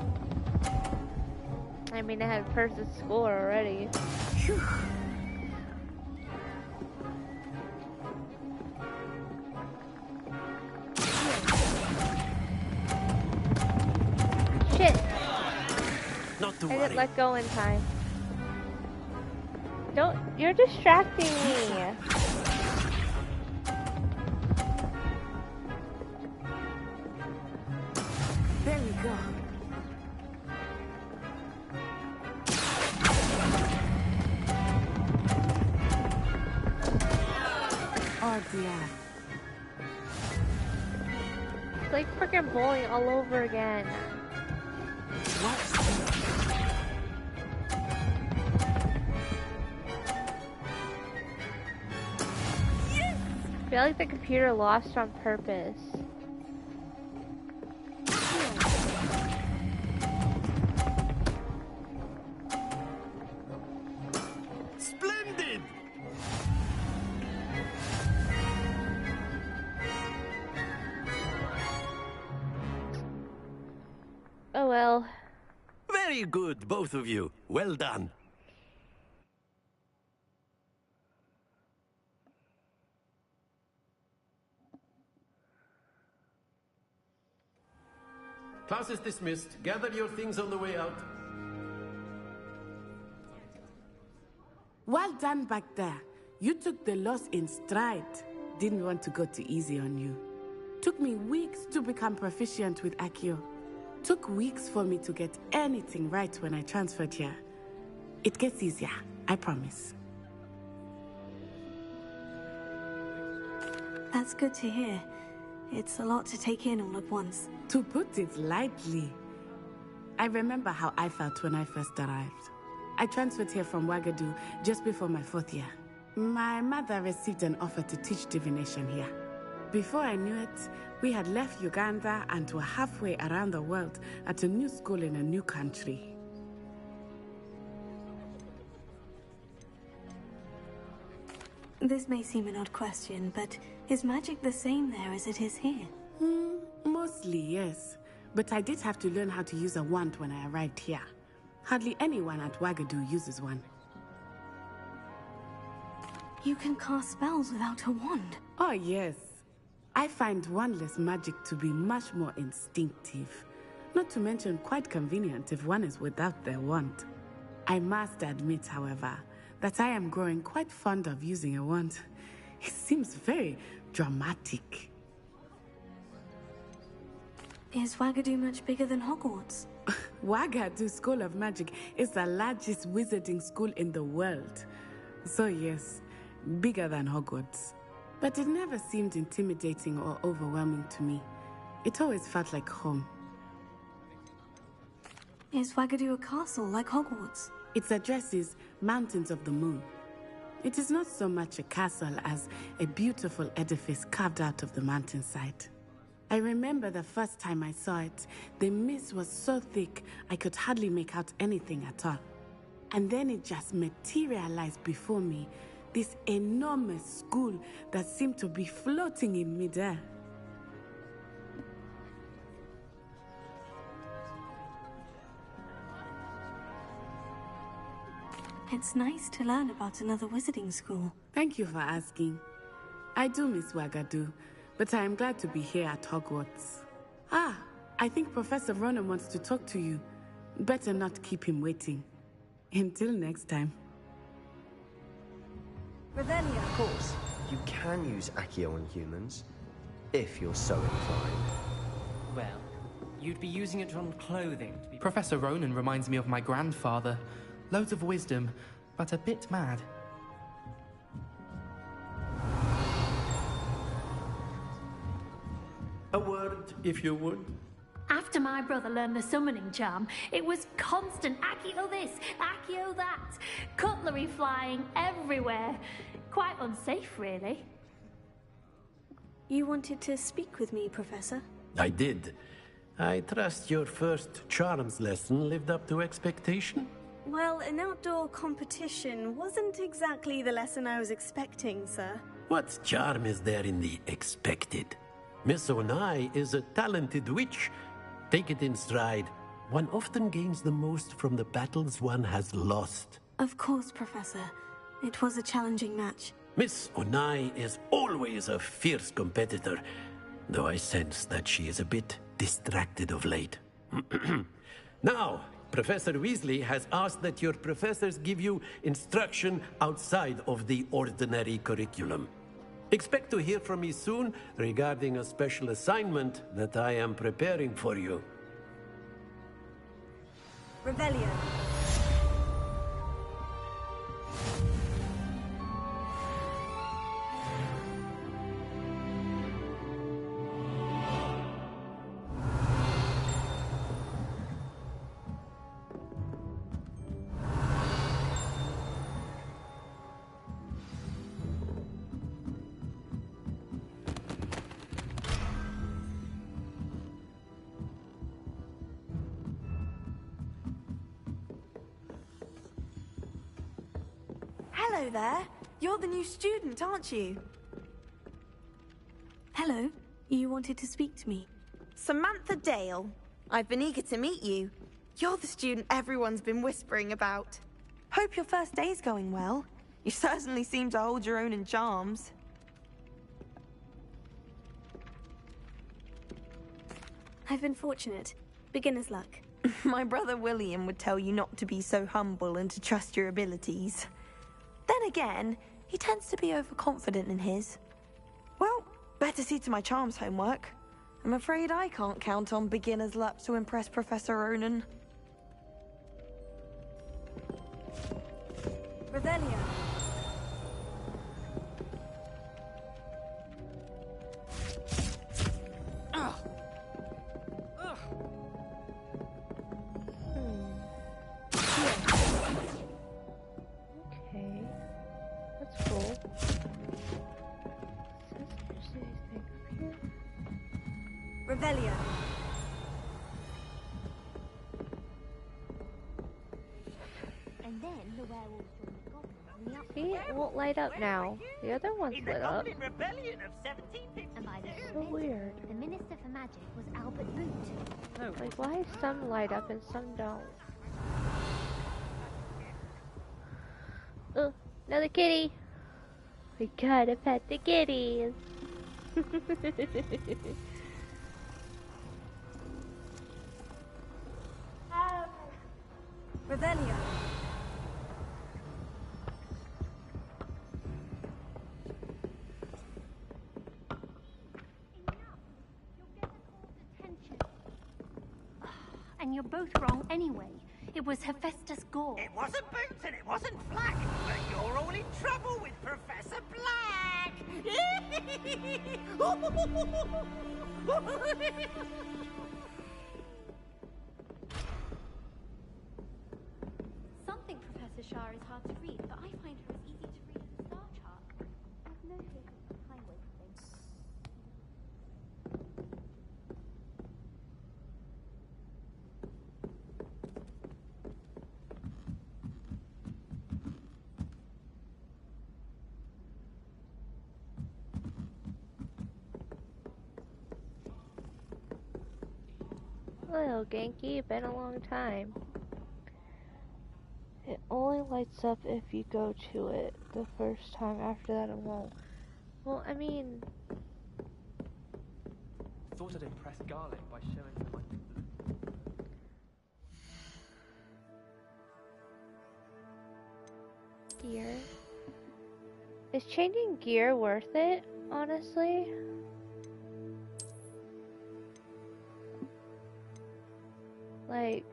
I mean, I had first score already. Phew. Shit! Not to I worry. didn't let go in time. Don't, you're distracting me. There we go. dear. It's like freaking bowling all over again. Yes! I feel like the computer lost on purpose. Splendid! Oh well. Very good, both of you. Well done. Class is dismissed. Gather your things on the way out. Well done back there. You took the loss in stride. Didn't want to go too easy on you. Took me weeks to become proficient with Accio. Took weeks for me to get anything right when I transferred here. It gets easier, I promise. That's good to hear. It's a lot to take in all at once. To put it lightly, I remember how I felt when I first arrived. I transferred here from Ouagadougou just before my 4th year. My mother received an offer to teach divination here. Before I knew it, we had left Uganda and were halfway around the world at a new school in a new country. This may seem an odd question, but is magic the same there as it is here? Mostly, yes. But I did have to learn how to use a wand when I arrived here. Hardly anyone at Ouagadougou uses one. You can cast spells without a wand? Oh, yes. I find wandless magic to be much more instinctive. Not to mention quite convenient if one is without their wand. I must admit, however, that I am growing quite fond of using a wand. It seems very dramatic. Is Ouagadougou much bigger than Hogwarts? Ouagadougou School of Magic is the largest wizarding school in the world. So yes, bigger than Hogwarts. But it never seemed intimidating or overwhelming to me. It always felt like home. Is Ouagadougou a castle like Hogwarts? Its address is Mountains of the Moon. It is not so much a castle as a beautiful edifice carved out of the mountainside. I remember the first time I saw it, the mist was so thick I could hardly make out anything at all. And then it just materialized before me, this enormous school that seemed to be floating in midair. It's nice to learn about another wizarding school. Thank you for asking. I do miss Ouagadougou, but I am glad to be here at Hogwarts. Ah, I think Professor Ronan wants to talk to you. Better not keep him waiting. Until next time. Revelia. Of course, you can use Accio on humans, if you're so inclined. Well, you'd be using it on clothing to be... Professor Ronan reminds me of my grandfather. Loads of wisdom, but a bit mad. A word, if you would. After my brother learned the summoning charm, it was constant Accio this, Accio that. Cutlery flying everywhere. Quite unsafe, really. You wanted to speak with me, Professor? I did. I trust your first charms lesson lived up to expectation? Well, an outdoor competition wasn't exactly the lesson I was expecting, sir. What charm is there in the expected? Miss Onai is a talented witch. Take it in stride. One often gains the most from the battles one has lost. Of course, Professor. It was a challenging match. Miss Onai is always a fierce competitor, though I sense that she is a bit distracted of late. Now, Professor Weasley has asked that your professors give you instruction outside of the ordinary curriculum. Expect to hear from me soon regarding a special assignment that I am preparing for you. Revelio. Hello there. You're the new student, aren't you? Hello. You wanted to speak to me? Samantha Dale. I've been eager to meet you. You're the student everyone's been whispering about. Hope your first day's going well. You certainly seem to hold your own in charms. I've been fortunate. Beginner's luck. My brother William would tell you not to be so humble and to trust your abilities. Then again, he tends to be overconfident in his. Well, better see to my charms homework. I'm afraid I can't count on beginner's luck to impress Professor Ronan. Revelio. Okay. That's cool. Revelio. And then the werewolves joined the goblins in the See, it won't light up now. The other one's lit up. rebellion of 1750. And by this So weird. the Minister for Magic was Albert Boot. No. Like, why some light up and some don't? Oh, another kitty! We gotta pet the kitties! Revelio. And you're both wrong anyway. It was Hephaestus Gore. It wasn't Boots and it wasn't Flack, but you're all in trouble with Professor Black! Some think Professor Shah is hard to read, but I find her as easy to read as a star chart. I've no patience with time wasting. Hello, Genki. Been a long time. It only lights up if you go to it the first time. After that, it won't. Well, I mean... Thought I'd impress Garlic by showing him my gear. Is changing gear worth it, honestly? Like...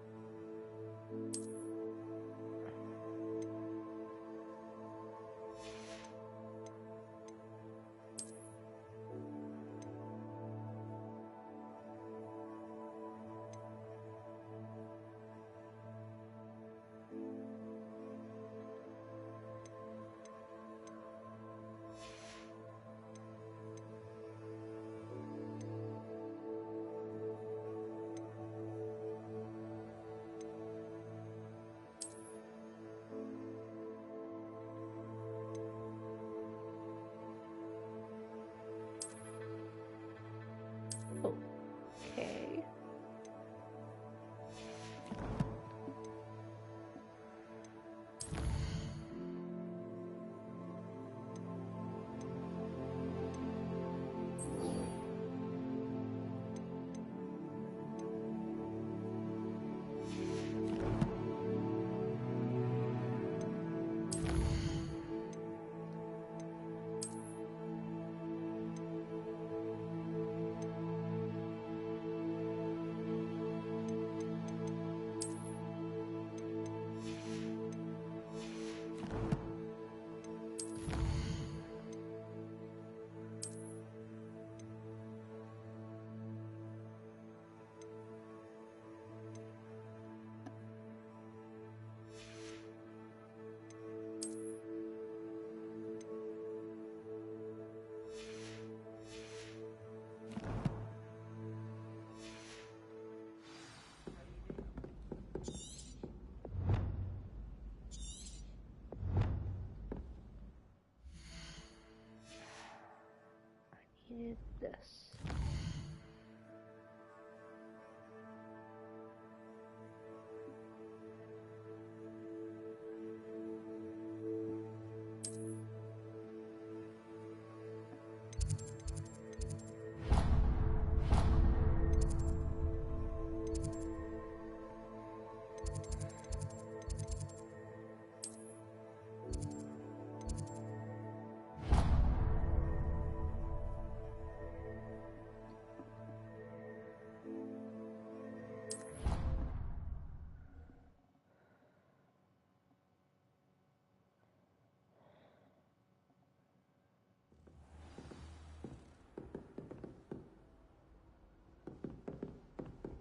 this?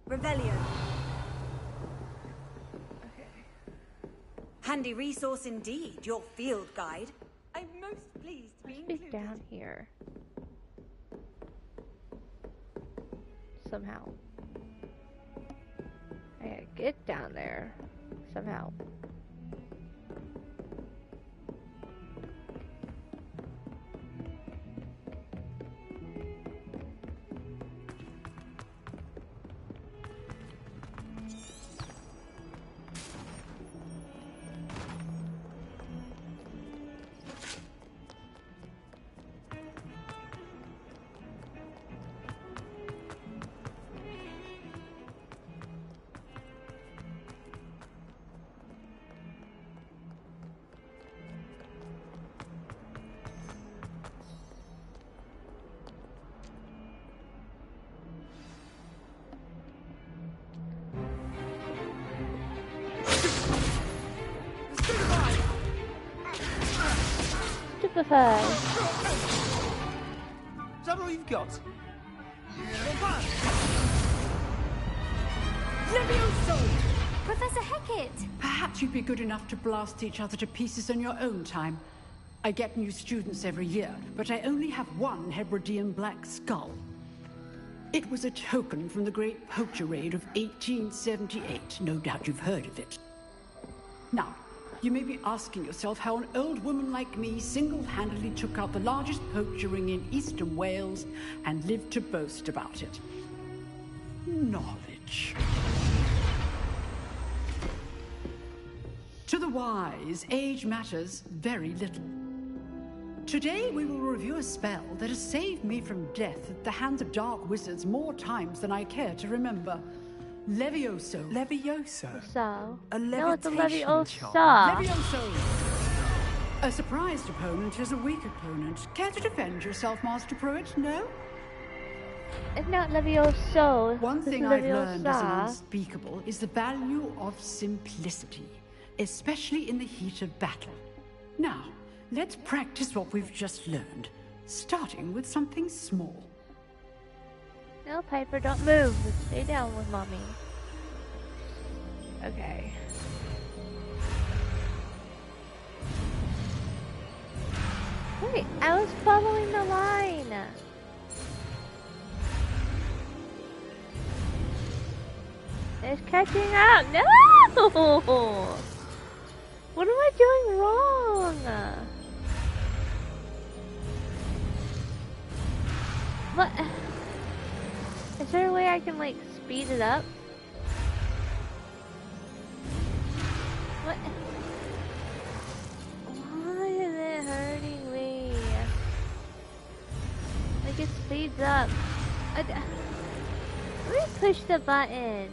Revelio. Okay. Handy resource indeed, your field guide. I'm most pleased to be included. Down here. Somehow. I gotta get down there. Somehow. Stupefy. Is that all you've got? Professor Hecat! Perhaps you'd be good enough to blast each other to pieces on your own time. I get new students every year, but I only have one Hebridean black skull. It was a token from the Great Poacher Raid of 1878. No doubt you've heard of it. Now, you may be asking yourself how an old woman like me single-handedly took out the largest poacher ring in eastern Wales and lived to boast about it. Knowledge. To the wise, age matters very little. Today we will review a spell that has saved me from death at the hands of dark wizards more times than I care to remember. Levioso. Levioso? So? A No, it's a levitation Leviosa. charm. Levioso! A surprised opponent is a weak opponent. Care to defend yourself, Master Pruitt? No? It's not Levioso. One thing I've learned as an unspeakable is the value of simplicity, especially in the heat of battle. Now, let's practice what we've just learned, starting with something small. No, Piper, don't move. Stay down with Mommy. Okay. Wait, I was following the line. It's catching up. No! What am I doing wrong? What? Is there a way I can, like, speed it up? What? Why is it hurting me? Like, it speeds up. Let me push the button.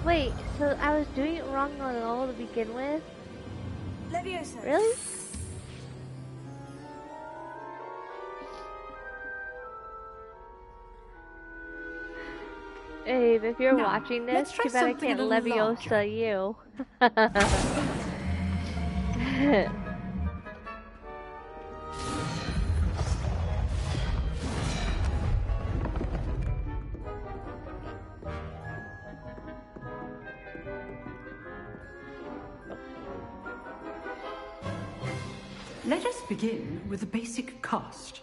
Wait, so I was doing it wrong on all to begin with? Leviosa. Really? Abe, if you're watching this, too bad I can't Leviosa you. Let us begin with the basic cast.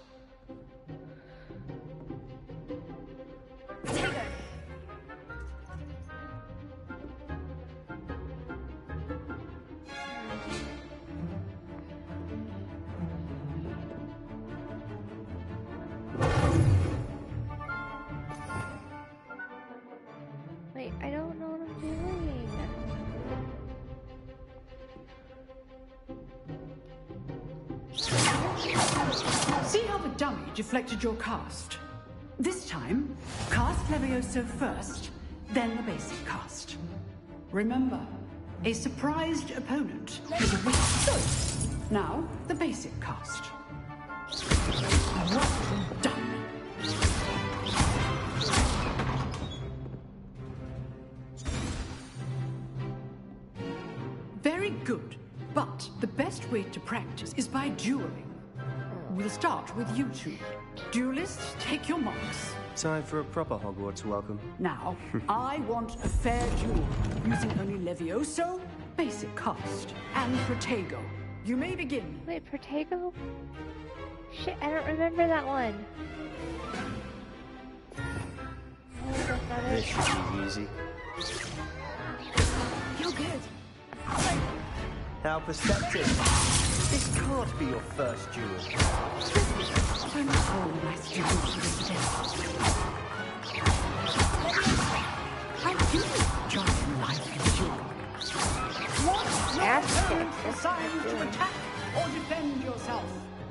dummy deflected your cast. This time, cast Levioso first, then the basic cast. Remember, a surprised opponent is a risk. So, now the basic cast. Well done. Very good, but the best way to practice is by dueling. We'll start with you two. Duelists, take your marks. Time for a proper Hogwarts welcome. Now, I want a fair duel, using only Levioso, basic cast, and Protego. You may begin. Wait, Protego? Shit, I don't remember that one. This should be easy. You're good. How perceptive. This can't be your first duel. They're not all my students today. How do you enjoy life in duel? What signs to attack or defend yourself?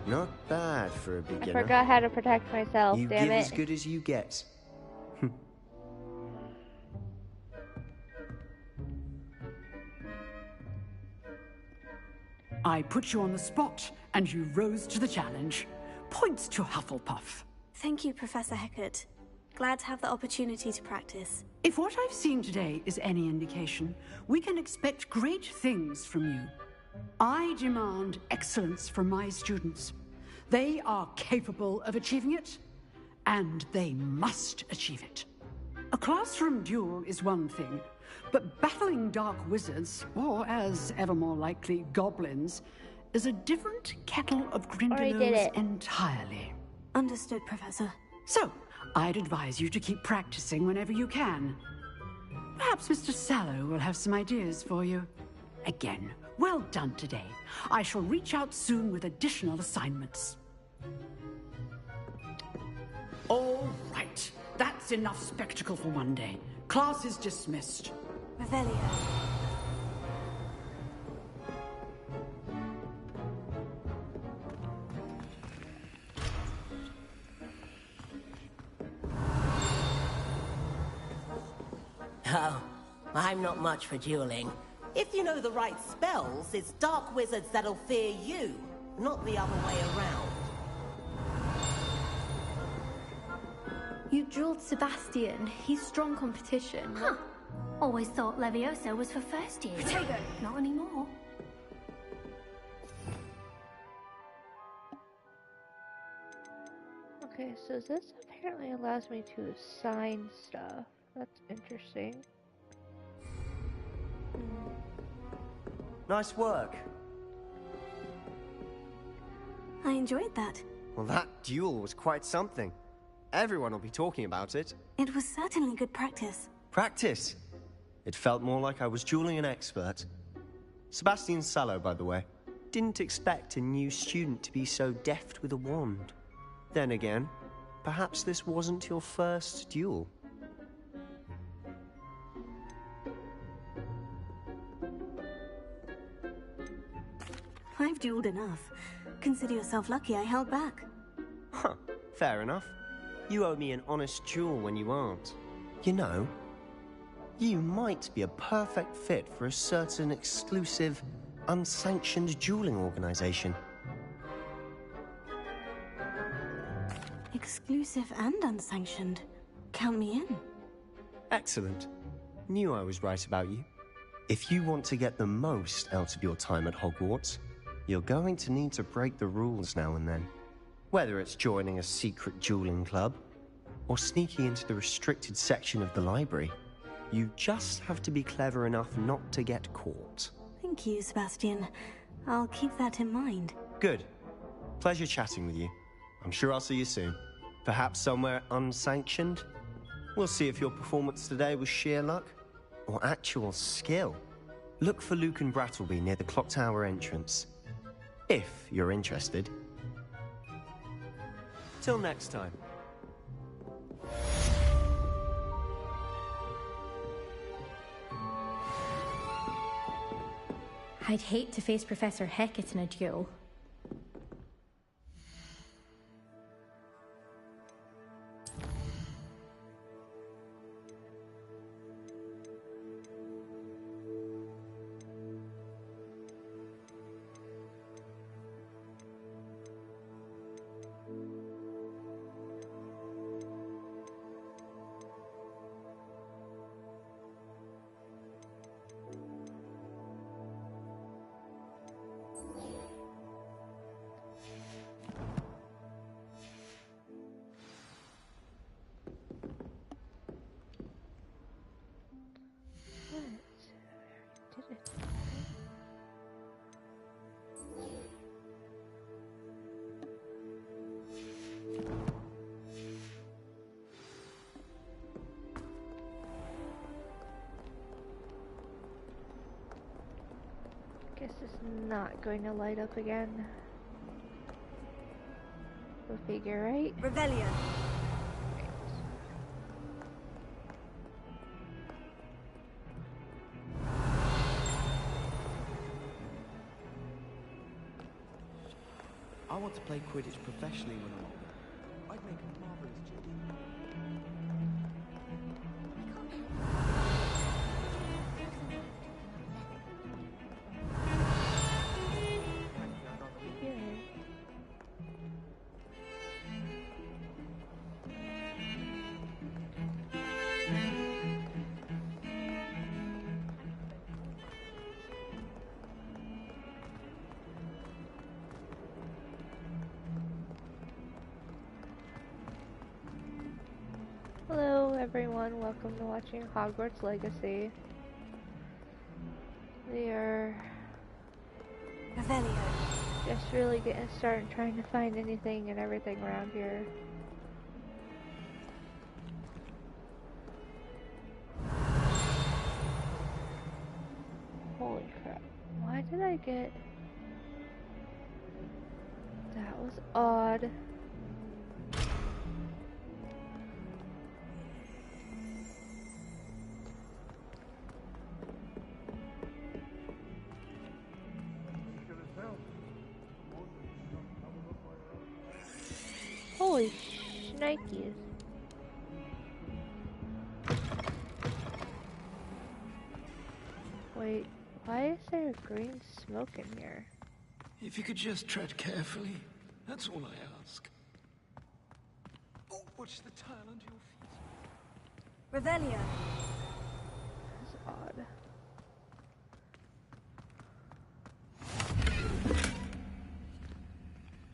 Not bad for a I beginner. forgot how to protect myself, You damn give it. as good as you get. I put you on the spot, and you rose to the challenge. Points to Hufflepuff. Thank you, Professor Hecat. Glad to have the opportunity to practice. If what I've seen today is any indication, we can expect great things from you. I demand excellence from my students. They are capable of achieving it, and they must achieve it. A classroom duel is one thing, but battling dark wizards, or as ever more likely, goblins, is a different kettle of Grindylows entirely. Understood, Professor. So, I'd advise you to keep practicing whenever you can. Perhaps Mr. Sallow will have some ideas for you. Again, well done today. I shall reach out soon with additional assignments. All right. That's enough spectacle for one day. Class is dismissed. Revelio. Oh, I'm not much for dueling. If you know the right spells, it's dark wizards that'll fear you, not the other way around. You drilled Sebastian. He's strong competition. Huh. Always thought Levioso was for first years. Protego. Not anymore. Okay, so this apparently allows me to assign stuff. That's interesting. Nice work. I enjoyed that. Well, that duel was quite something. Everyone will be talking about it. It was certainly good practice. Practice? It felt more like I was dueling an expert. Sebastian Sallow, by the way. Didn't expect a new student to be so deft with a wand. Then again, perhaps this wasn't your first duel. I've dueled enough. Consider yourself lucky I held back. Huh, fair enough. You owe me an honest duel when you aren't. You know, you might be a perfect fit for a certain exclusive, unsanctioned dueling organization. Exclusive and unsanctioned. Count me in. Excellent. Knew I was right about you. If you want to get the most out of your time at Hogwarts, you're going to need to break the rules now and then. Whether it's joining a secret dueling club, or sneaking into the restricted section of the library, you just have to be clever enough not to get caught. Thank you, Sebastian. I'll keep that in mind. Good. Pleasure chatting with you. I'm sure I'll see you soon. Perhaps somewhere unsanctioned? We'll see if your performance today was sheer luck, or actual skill. Look for Luke and Brattleby near the clock tower entrance. If you're interested. Till next time. I'd hate to face Professor Hecat in a duel. Guess it's not going to light up again. We'll figure, right? Revelio. I want to play Quidditch professionally when I'm older. I'd make a marvelous gentleman. Hello everyone, welcome to watching Hogwarts Legacy. We are just really getting started trying to find anything and everything around here. Holy crap, why did I get... That was odd. Holy shnikes. Wait, why is there green smoke in here? If you could just tread carefully, that's all I ask. Oh, watch the tile under your feet. Revelio. That's odd.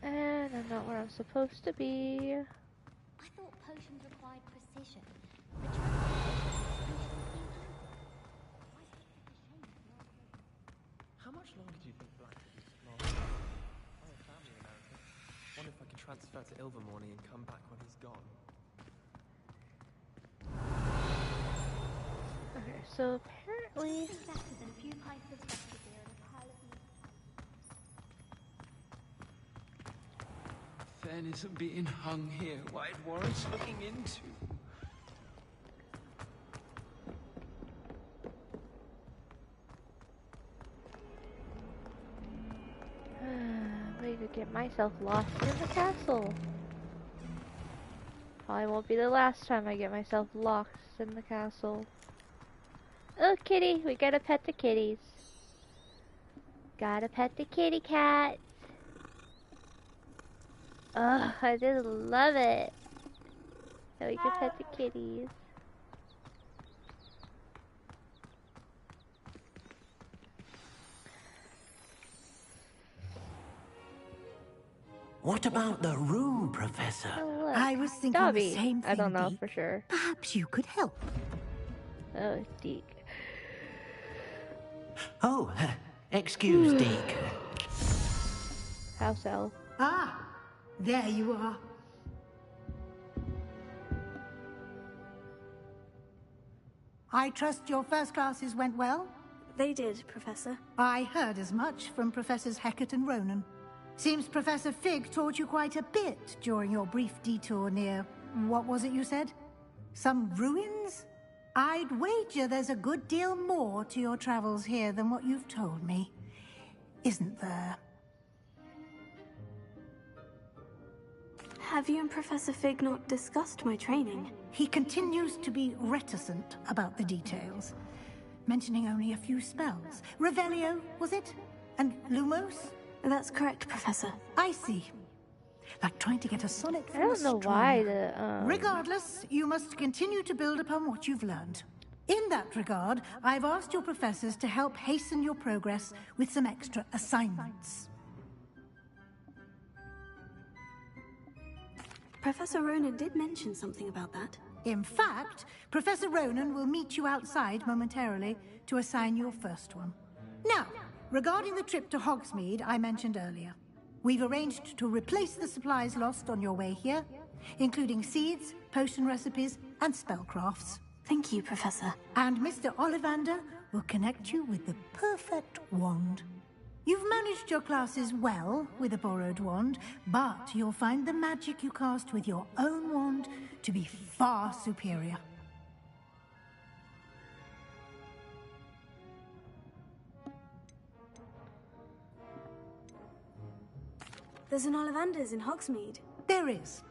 And I'm not where I'm supposed to be. I thought potions required precision. How much longer do you think Black will last? I have a family in America. Wonder if I can transfer to Ilvermorny and come back when he's gone. Okay, so apparently... Better than a few pints of vodka beer and a pile of meat. Fen isn't being hung here. Why it warrants looking into. Way to get myself lost in the castle. Probably won't be the last time I get myself lost in the castle. Oh, kitty! We gotta pet the kitties. Gotta pet the kitty cats. Oh, I just love it. So we can pet the kitties. What about the room, Professor? Oh, I was thinking Dobby. the same thing, I don't know Deke. for sure. Perhaps you could help. Oh, Deke. Oh, excuse, Deke. House elf. Ah, there you are. I trust your first classes went well? They did, Professor. I heard as much from Professors Hecat and Ronan. Seems Professor Fig taught you quite a bit during your brief detour near... what was it you said? Some ruins? I'd wager there's a good deal more to your travels here than what you've told me. Isn't there? Have you and Professor Fig not discussed my training? He continues to be reticent about the details, mentioning only a few spells. Revelio, was it? And Lumos? That's correct, Professor. I see. Like trying to get a sonnet from I don't know why the, Regardless, you must continue to build upon what you've learned. In that regard, I've asked your professors to help hasten your progress with some extra assignments. Professor Ronan did mention something about that. In fact, Professor Ronan will meet you outside momentarily to assign your first one. Now, regarding the trip to Hogsmeade I mentioned earlier, we've arranged to replace the supplies lost on your way here, including seeds, potion recipes, and spellcrafts. Thank you, Professor. And Mr. Ollivander will connect you with the perfect wand. You've managed your classes well with a borrowed wand, but you'll find the magic you cast with your own wand to be far superior. There's an Ollivander's in Hogsmeade. There is.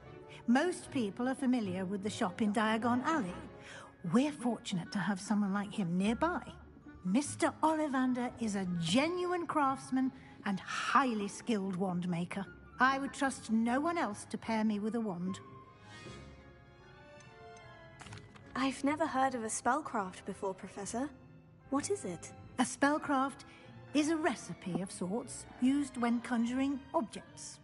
Most people are familiar with the shop in Diagon Alley. We're fortunate to have someone like him nearby. Mr. Ollivander is a genuine craftsman and highly skilled wand maker. I would trust no one else to pair me with a wand. I've never heard of a spellcraft before, Professor. What is it? A spellcraft is a recipe of sorts used when conjuring objects.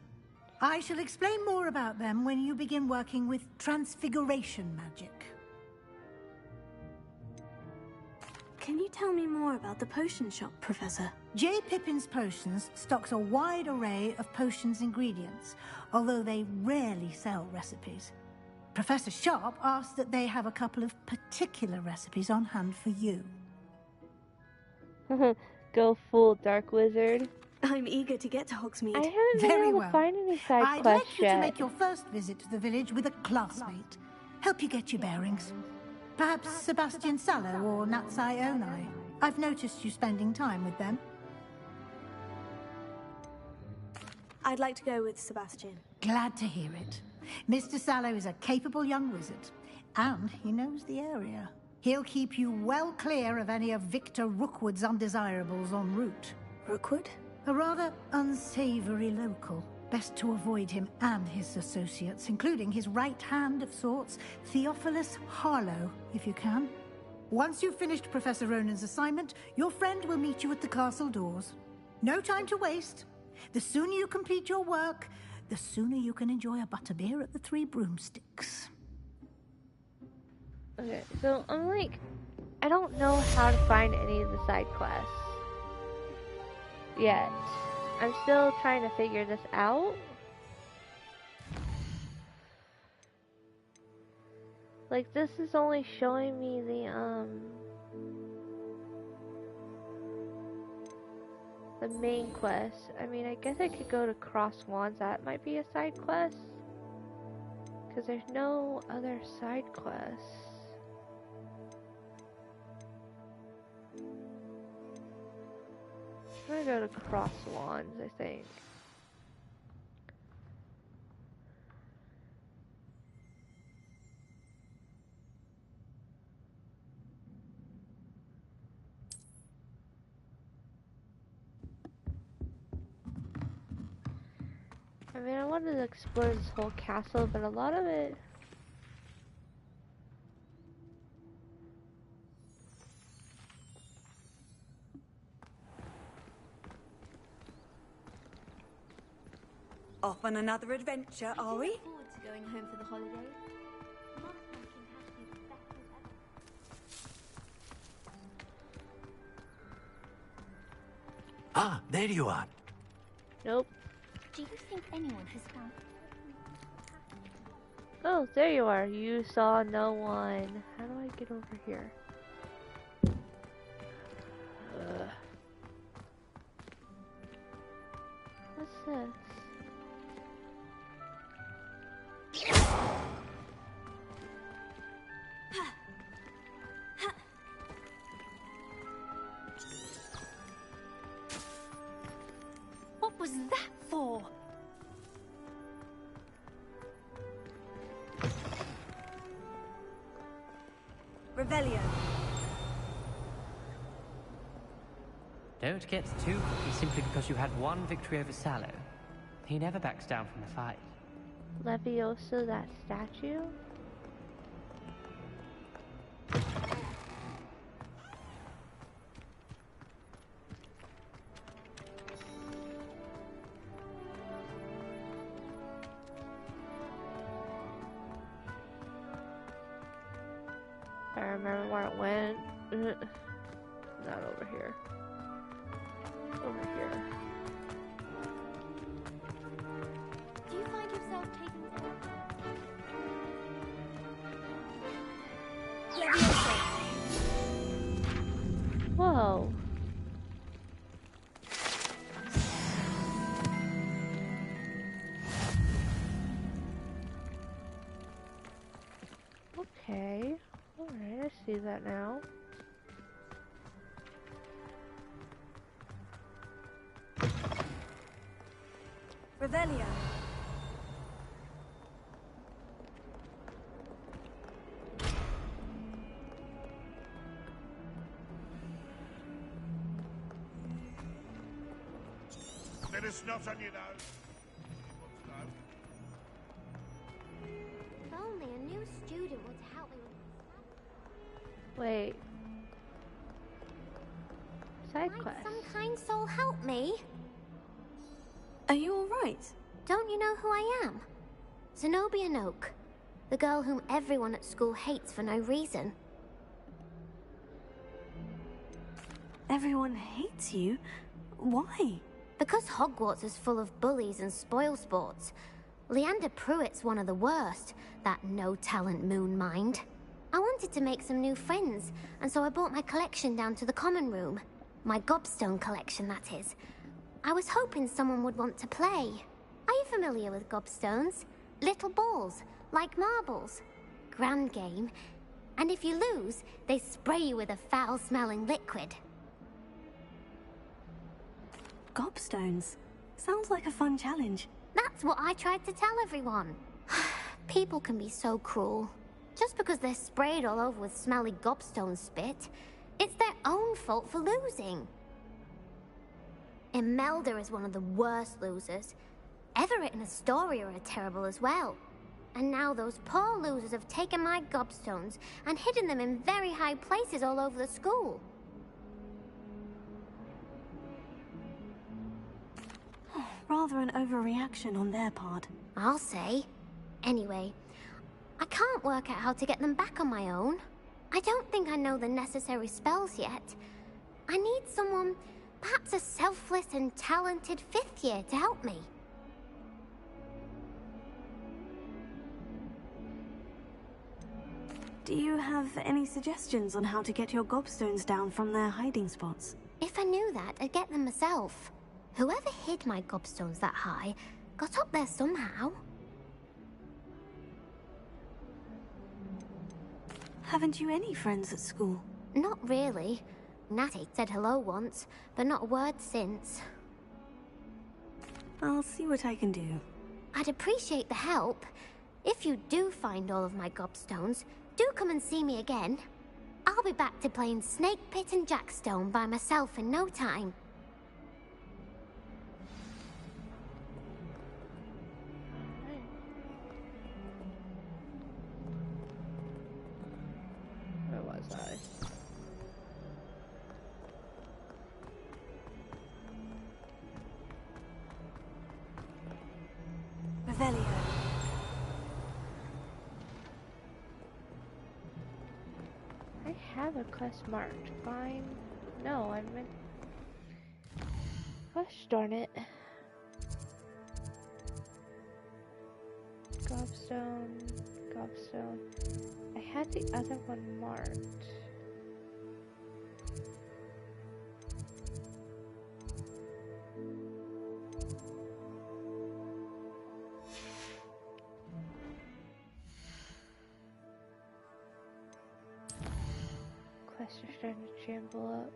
I shall explain more about them when you begin working with transfiguration magic. Can you tell me more about the potion shop, Professor? J. Pippin's Potions stocks a wide array of potions ingredients, although they rarely sell recipes. Professor Sharp asked that they have a couple of particular recipes on hand for you. Go full dark wizard. I'm eager to get to Hogsmeade. I haven't been able to find any side I'd quests like you yet. to make your first visit to the village with a classmate. Help you get your bearings. Perhaps Sebastian Sallow or Natsai Onai. I've noticed you spending time with them. I'd like to go with Sebastian. Glad to hear it. Mr. Sallow is a capable young wizard, and he knows the area. He'll keep you well clear of any of Victor Rookwood's undesirables en route. Rookwood? A rather unsavory local. Best to avoid him and his associates, including his right hand of sorts, Theophilus Harlow, if you can. Once you've finished Professor Ronan's assignment, your friend will meet you at the castle doors. No time to waste. The sooner you complete your work, the sooner you can enjoy a butterbeer at the Three Broomsticks. Okay, so I'm like, I don't know how to find any of the side quests yet. I'm still trying to figure this out. Like, this is only showing me the main quest. I mean, I guess I could go to Cross Wands. That might be a side quest. Because there's no other side quests. I'm gonna go to Cross Wands, I think. I mean, I wanted to explore this whole castle, but a lot of it... Off on another adventure, are we? Looking forward to going home for the holidays. Ah, there you are. Nope. Do you think anyone has found... Oh, there you are. You saw no one. How do I get over here? What's this? What was that for? Revelio. Don't get too cocky simply because you had one victory over Sallow. He never backs down from a fight. Leviosa, that statue? I remember where it went. Not over here. Over here. Do you find yourself taking... Whoa. Okay. Alright, I see that now. Revelio. Bit of snot on your nose. If only a new student would help me with Wait. Side Might quest. some kind soul help me? Are you alright? Don't you know who I am? Zenobia Noak, the girl whom everyone at school hates for no reason. Everyone hates you? Why? Because Hogwarts is full of bullies and spoilsports. Leander Pruitt's one of the worst, that no-talent moon mind. I wanted to make some new friends, and so I brought my collection down to the common room. My gobstone collection, that is. I was hoping someone would want to play. Are you familiar with gobstones? Little balls, like marbles. Grand game. And if you lose, they spray you with a foul-smelling liquid. Gobstones. Sounds like a fun challenge. That's what I tried to tell everyone. People can be so cruel. Just because they're sprayed all over with smelly gobstone spit, it's their own fault for losing. Imelda is one of the worst losers. Everett and Astoria are terrible as well. And now those poor losers have taken my gobstones and hidden them in very high places all over the school. Rather an overreaction on their part. I'll say. Anyway, I can't work out how to get them back on my own. I don't think I know the necessary spells yet. I need someone, perhaps a selfless and talented 5th year to help me. Do you have any suggestions on how to get your gobstones down from their hiding spots? If I knew that, I'd get them myself. Whoever hid my gobstones that high got up there somehow. Haven't you any friends at school? Not really. Natty said hello once, but not a word since. I'll see what I can do. I'd appreciate the help. If you do find all of my gobstones, do come and see me again. I'll be back to playing Snake Pit and Jackstone by myself in no time. Where was I? Revelio. I have a quest marked. Fine. No, I meant. Gosh darn it. Gobstone. Gobstone. I had the other one marked. Quests are starting to jumble up.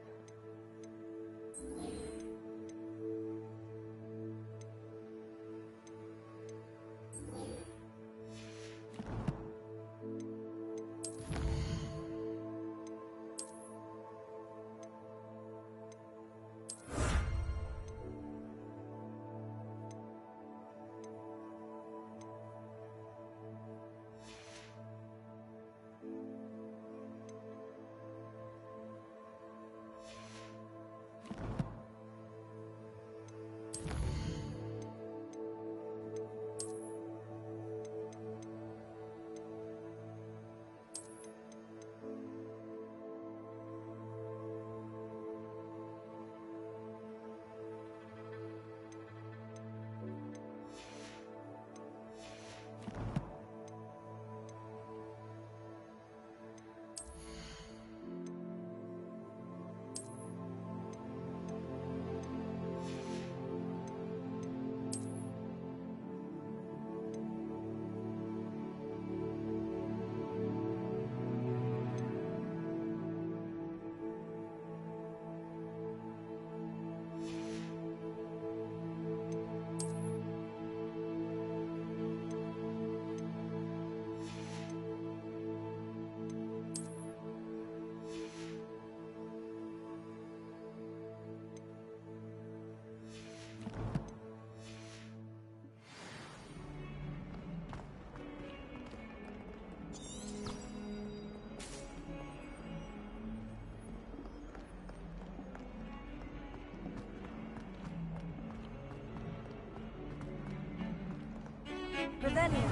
Revelio.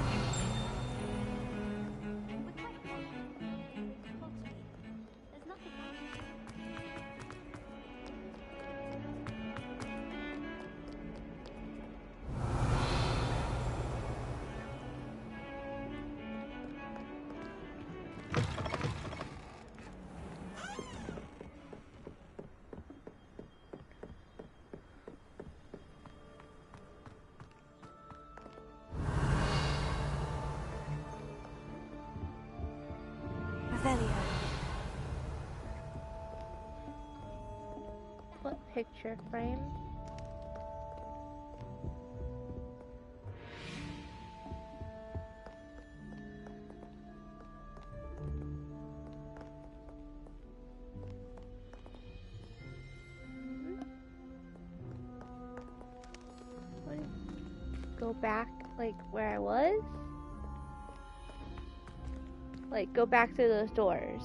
There's nothing. Revelio. What picture frame? Go back, like, where I was? Like, go back through those doors.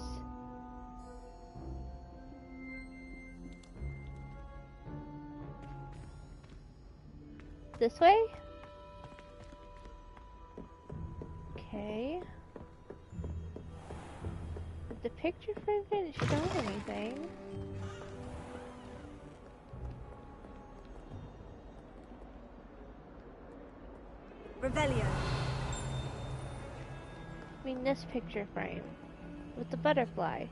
This way? Okay. But the picture frame didn't show anything. Revelio. I mean, this picture frame with the butterfly.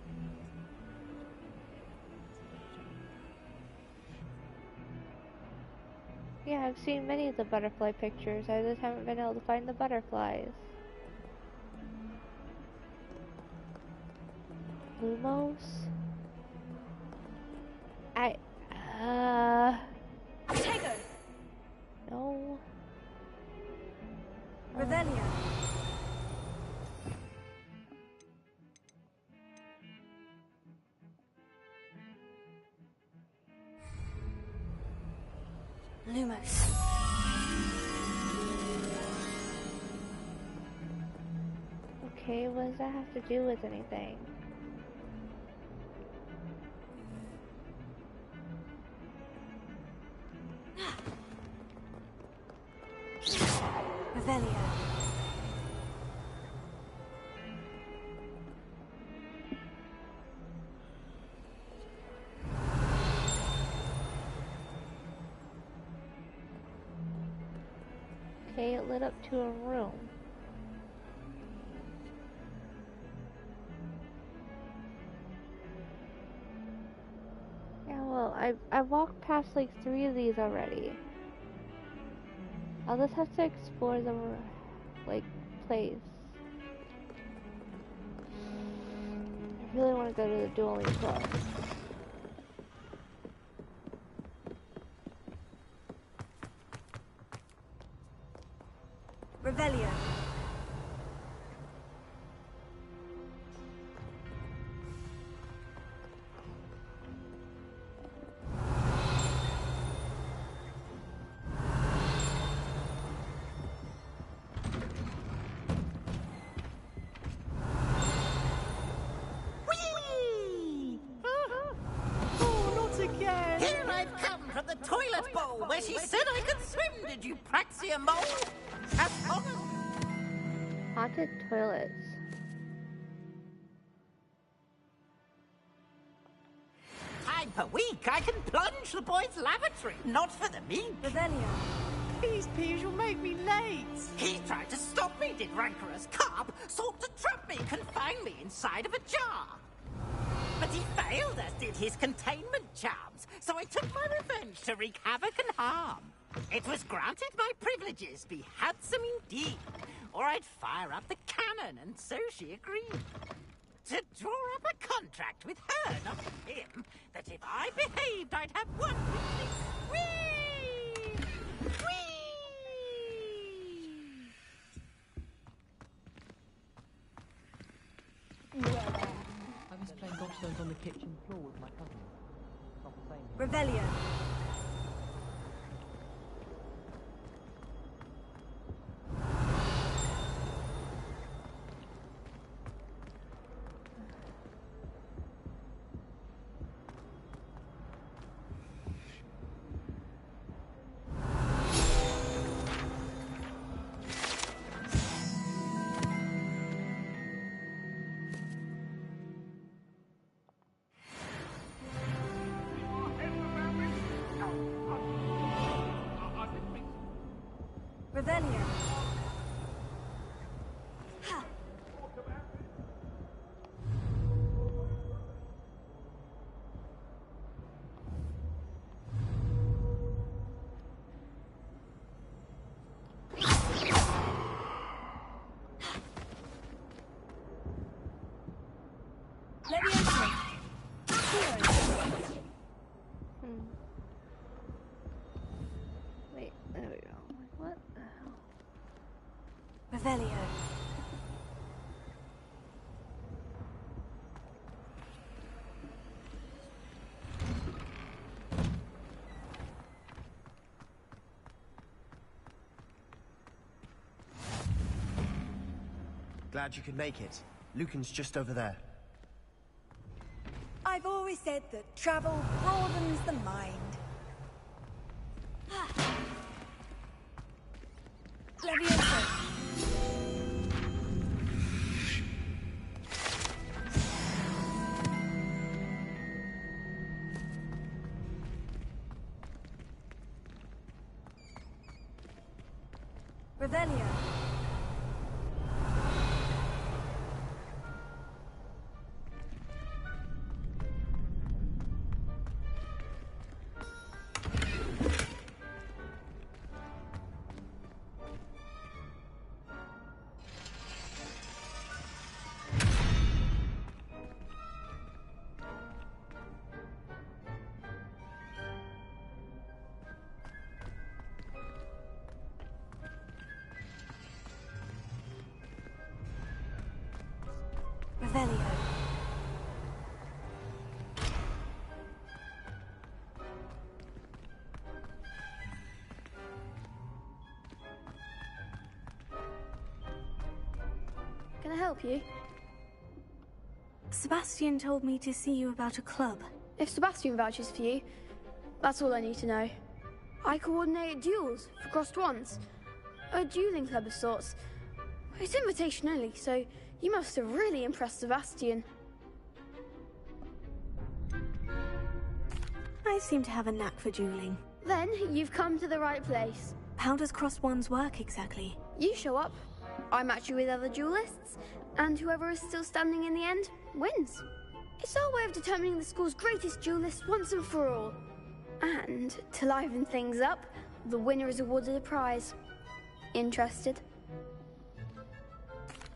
Yeah, I've seen many of the butterfly pictures. I just haven't been able to find the butterflies. Lumos? Tego. No. Revelio. Lumos. Okay, what does that have to do with anything? Revelio. Okay, it lit up to a room. Yeah, well, I walked past like 3 of these already. I'll just have to explore the, like, place. I really want to go to the dueling club. Revelio. Here I've come from the toilet bowl where she said I could swim. Did you praxia mole? Haunted toilets. Time per week I can plunge the boys' lavatory, not for the meat. Revelio. Please, Piers, you'll make me late. He tried to stop me, did rancorous carp. Sought to trap me, confine me inside of a jar. But he failed, as did his containment charms, so I took my revenge to wreak havoc and harm. It was granted my privileges be handsome indeed, or I'd fire up the cannon, and so she agreed. To draw up a contract with her, not him, that if I behaved, I'd have one with me. Whee! Whee! I was playing gobstones on the kitchen floor with my cousin. Not the same. Revelio. Revelio. Wait, there we go. What the hell? Revelio. Glad you could make it. Lucan's just over there. I've always said that travel broadens the mind. Levioso. Revelio. Revelio. Can I help you? Sebastian told me to see you about a club. If Sebastian vouches for you, that's all I need to know. I coordinate duels for crossed wands. A dueling club of sorts. It's invitation only, so you must have really impressed Sebastian. I seem to have a knack for dueling. Then you've come to the right place. How does crossed wands work exactly? You show up, I match you with other duelists, and whoever is still standing in the end wins. It's our way of determining the school's greatest duelist once and for all. And to liven things up, the winner is awarded a prize. Interested?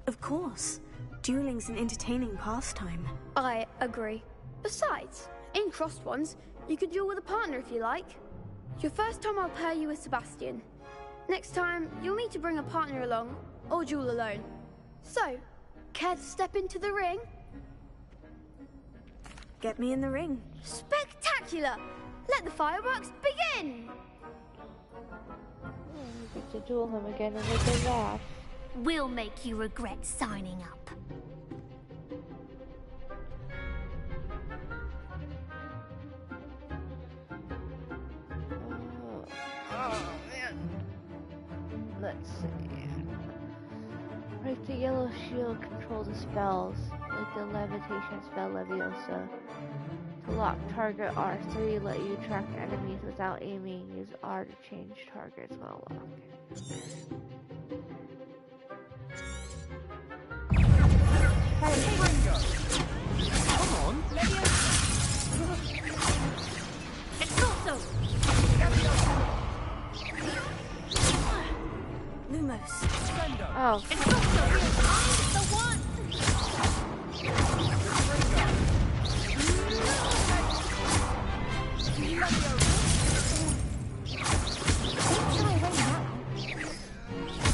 Of course. Dueling's an entertaining pastime. I agree. Besides, in crossed ones, you could duel with a partner if you like. Your first time I'll pair you with Sebastian. Next time, you'll need to bring a partner along, or duel alone. So, care to step into the ring? Get me in the ring. Spectacular! Let the fireworks begin! We get to duel him again and make him laugh. We'll make you regret signing up. Oh man. Let's see. Break the yellow shield control the spells, like the levitation spell Leviosa. To lock target R3, let you track enemies without aiming. Use R to change targets while locking. Come on! It's also! Lumos. Oh. It's also! I'm the one!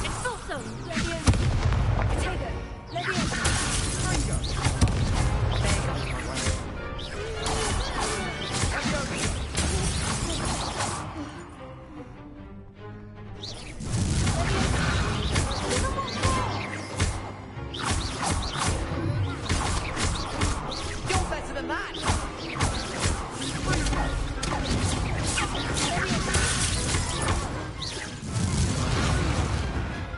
It's also! Potato. Levioso. You're better than that!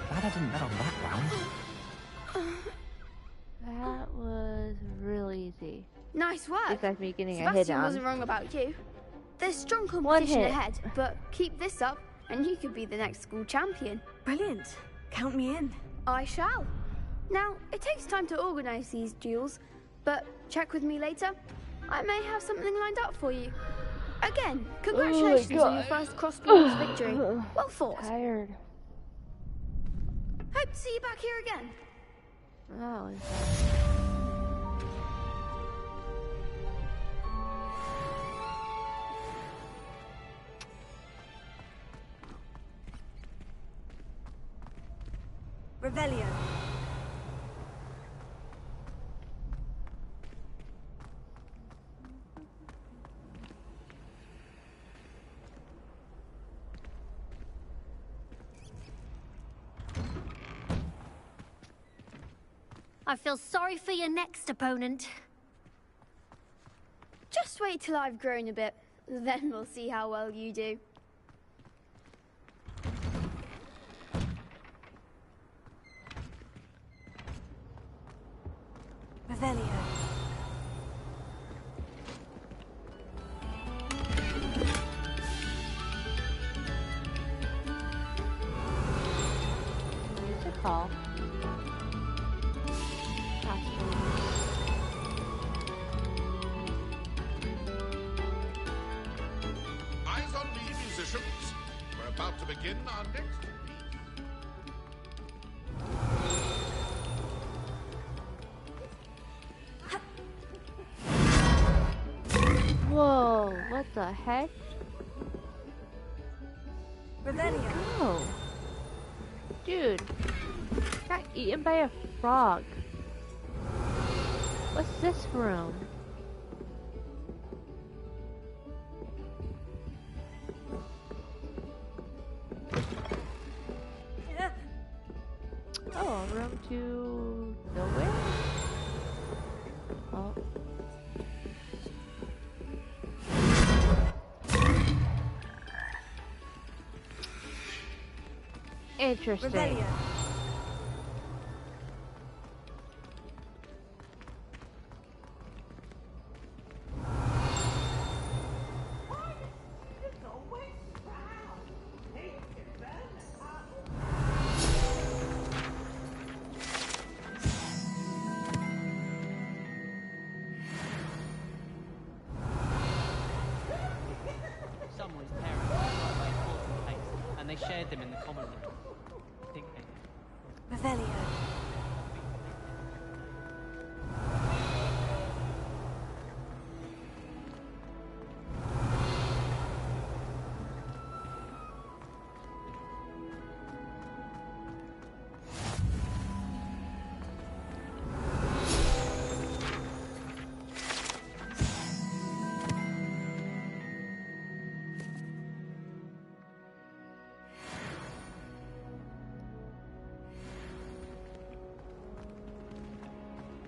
Glad I didn't bet on that round. That was real easy. Nice work. Besides me getting a hit Sebastian on. wasn't wrong about you. There's strong One competition hit. ahead, but keep this up and you could be the next school champion. Brilliant. Count me in. I shall. Now, it takes time to organise these duels, but check with me later. I may have something lined up for you. Again, congratulations on your first cross-borders victory. Well fought. Tired. Hope to see you back here again. Oh. Revelio. I feel sorry for your next opponent. Just wait till I've grown a bit, then we'll see how well you do. Revelio. Music hall. Eyes on me, musicians. We're about to begin our next piece. Whoa, what the heck? Revelio. Oh. Dude. Got eaten by a frog. What's this room? Oh, a room to nowhere? Oh. Interesting. Revelio. Someone's parents got away fortune cakes, and they shared them in the common room. Thinking. Revelio.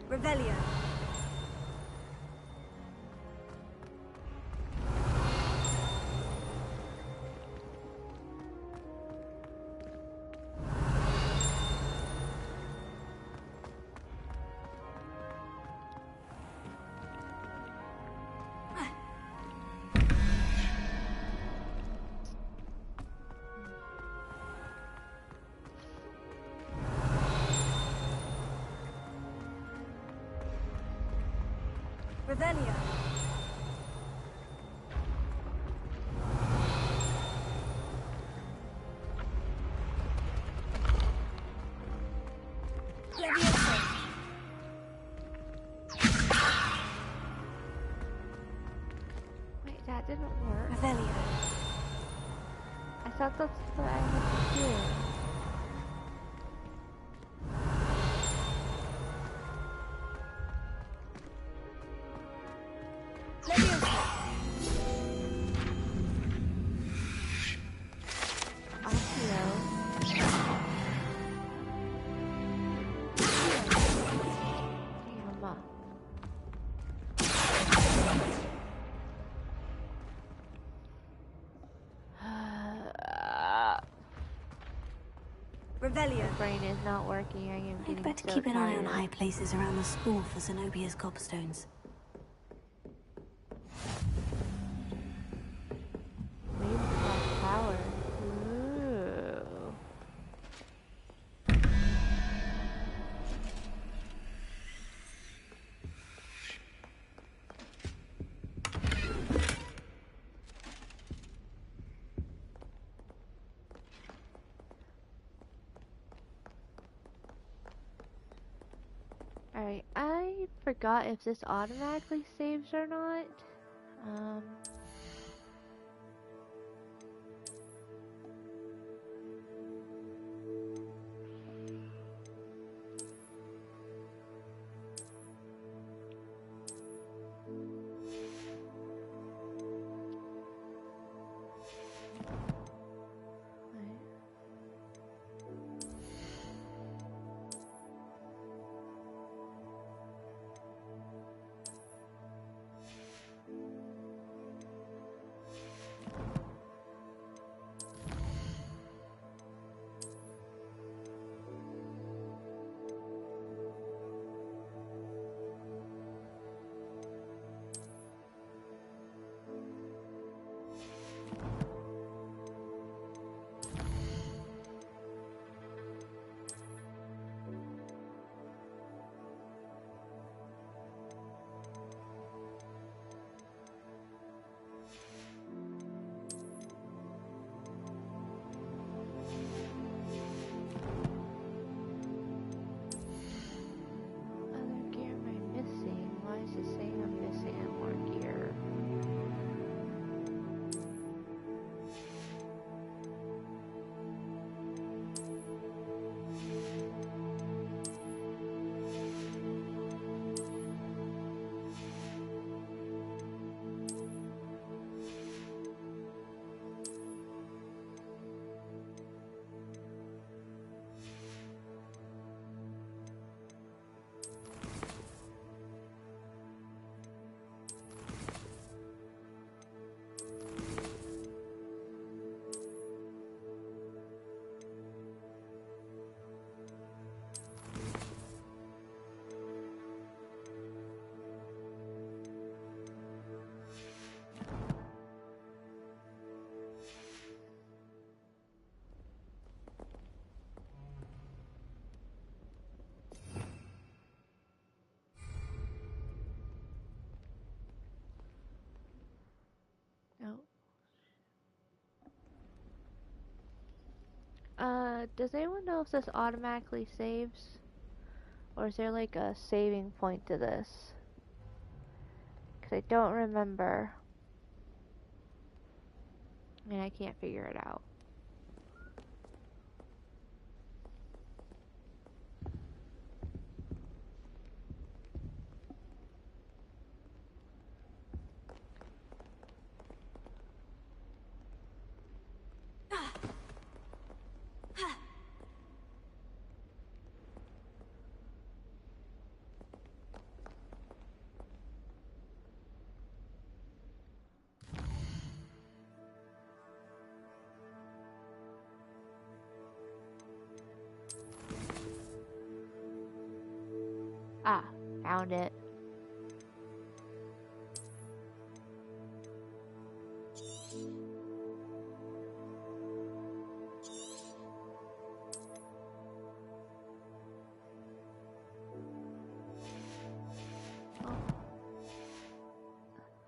Revelio. Revelio. Leviosa. Wait, that didn't work. Revelio. I thought that's what I had to do. Revelio. My brain is not working. I am I'd getting better so keep an eye tired. on high places around the school for Zenobia's gobstones. Maybe it's power. forgot if this automatically saves or not. Does anyone know if this automatically saves? Or is there like a saving point to this? Because I don't remember. And I can't figure it out. Ah, found it.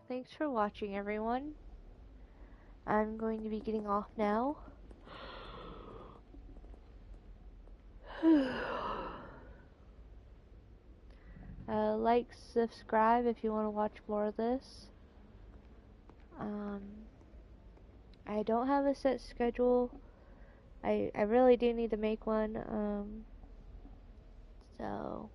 Thanks for watching, everyone. I'm going to be getting off now. Like, subscribe if you want to watch more of this. I don't have a set schedule. I really do need to make one. So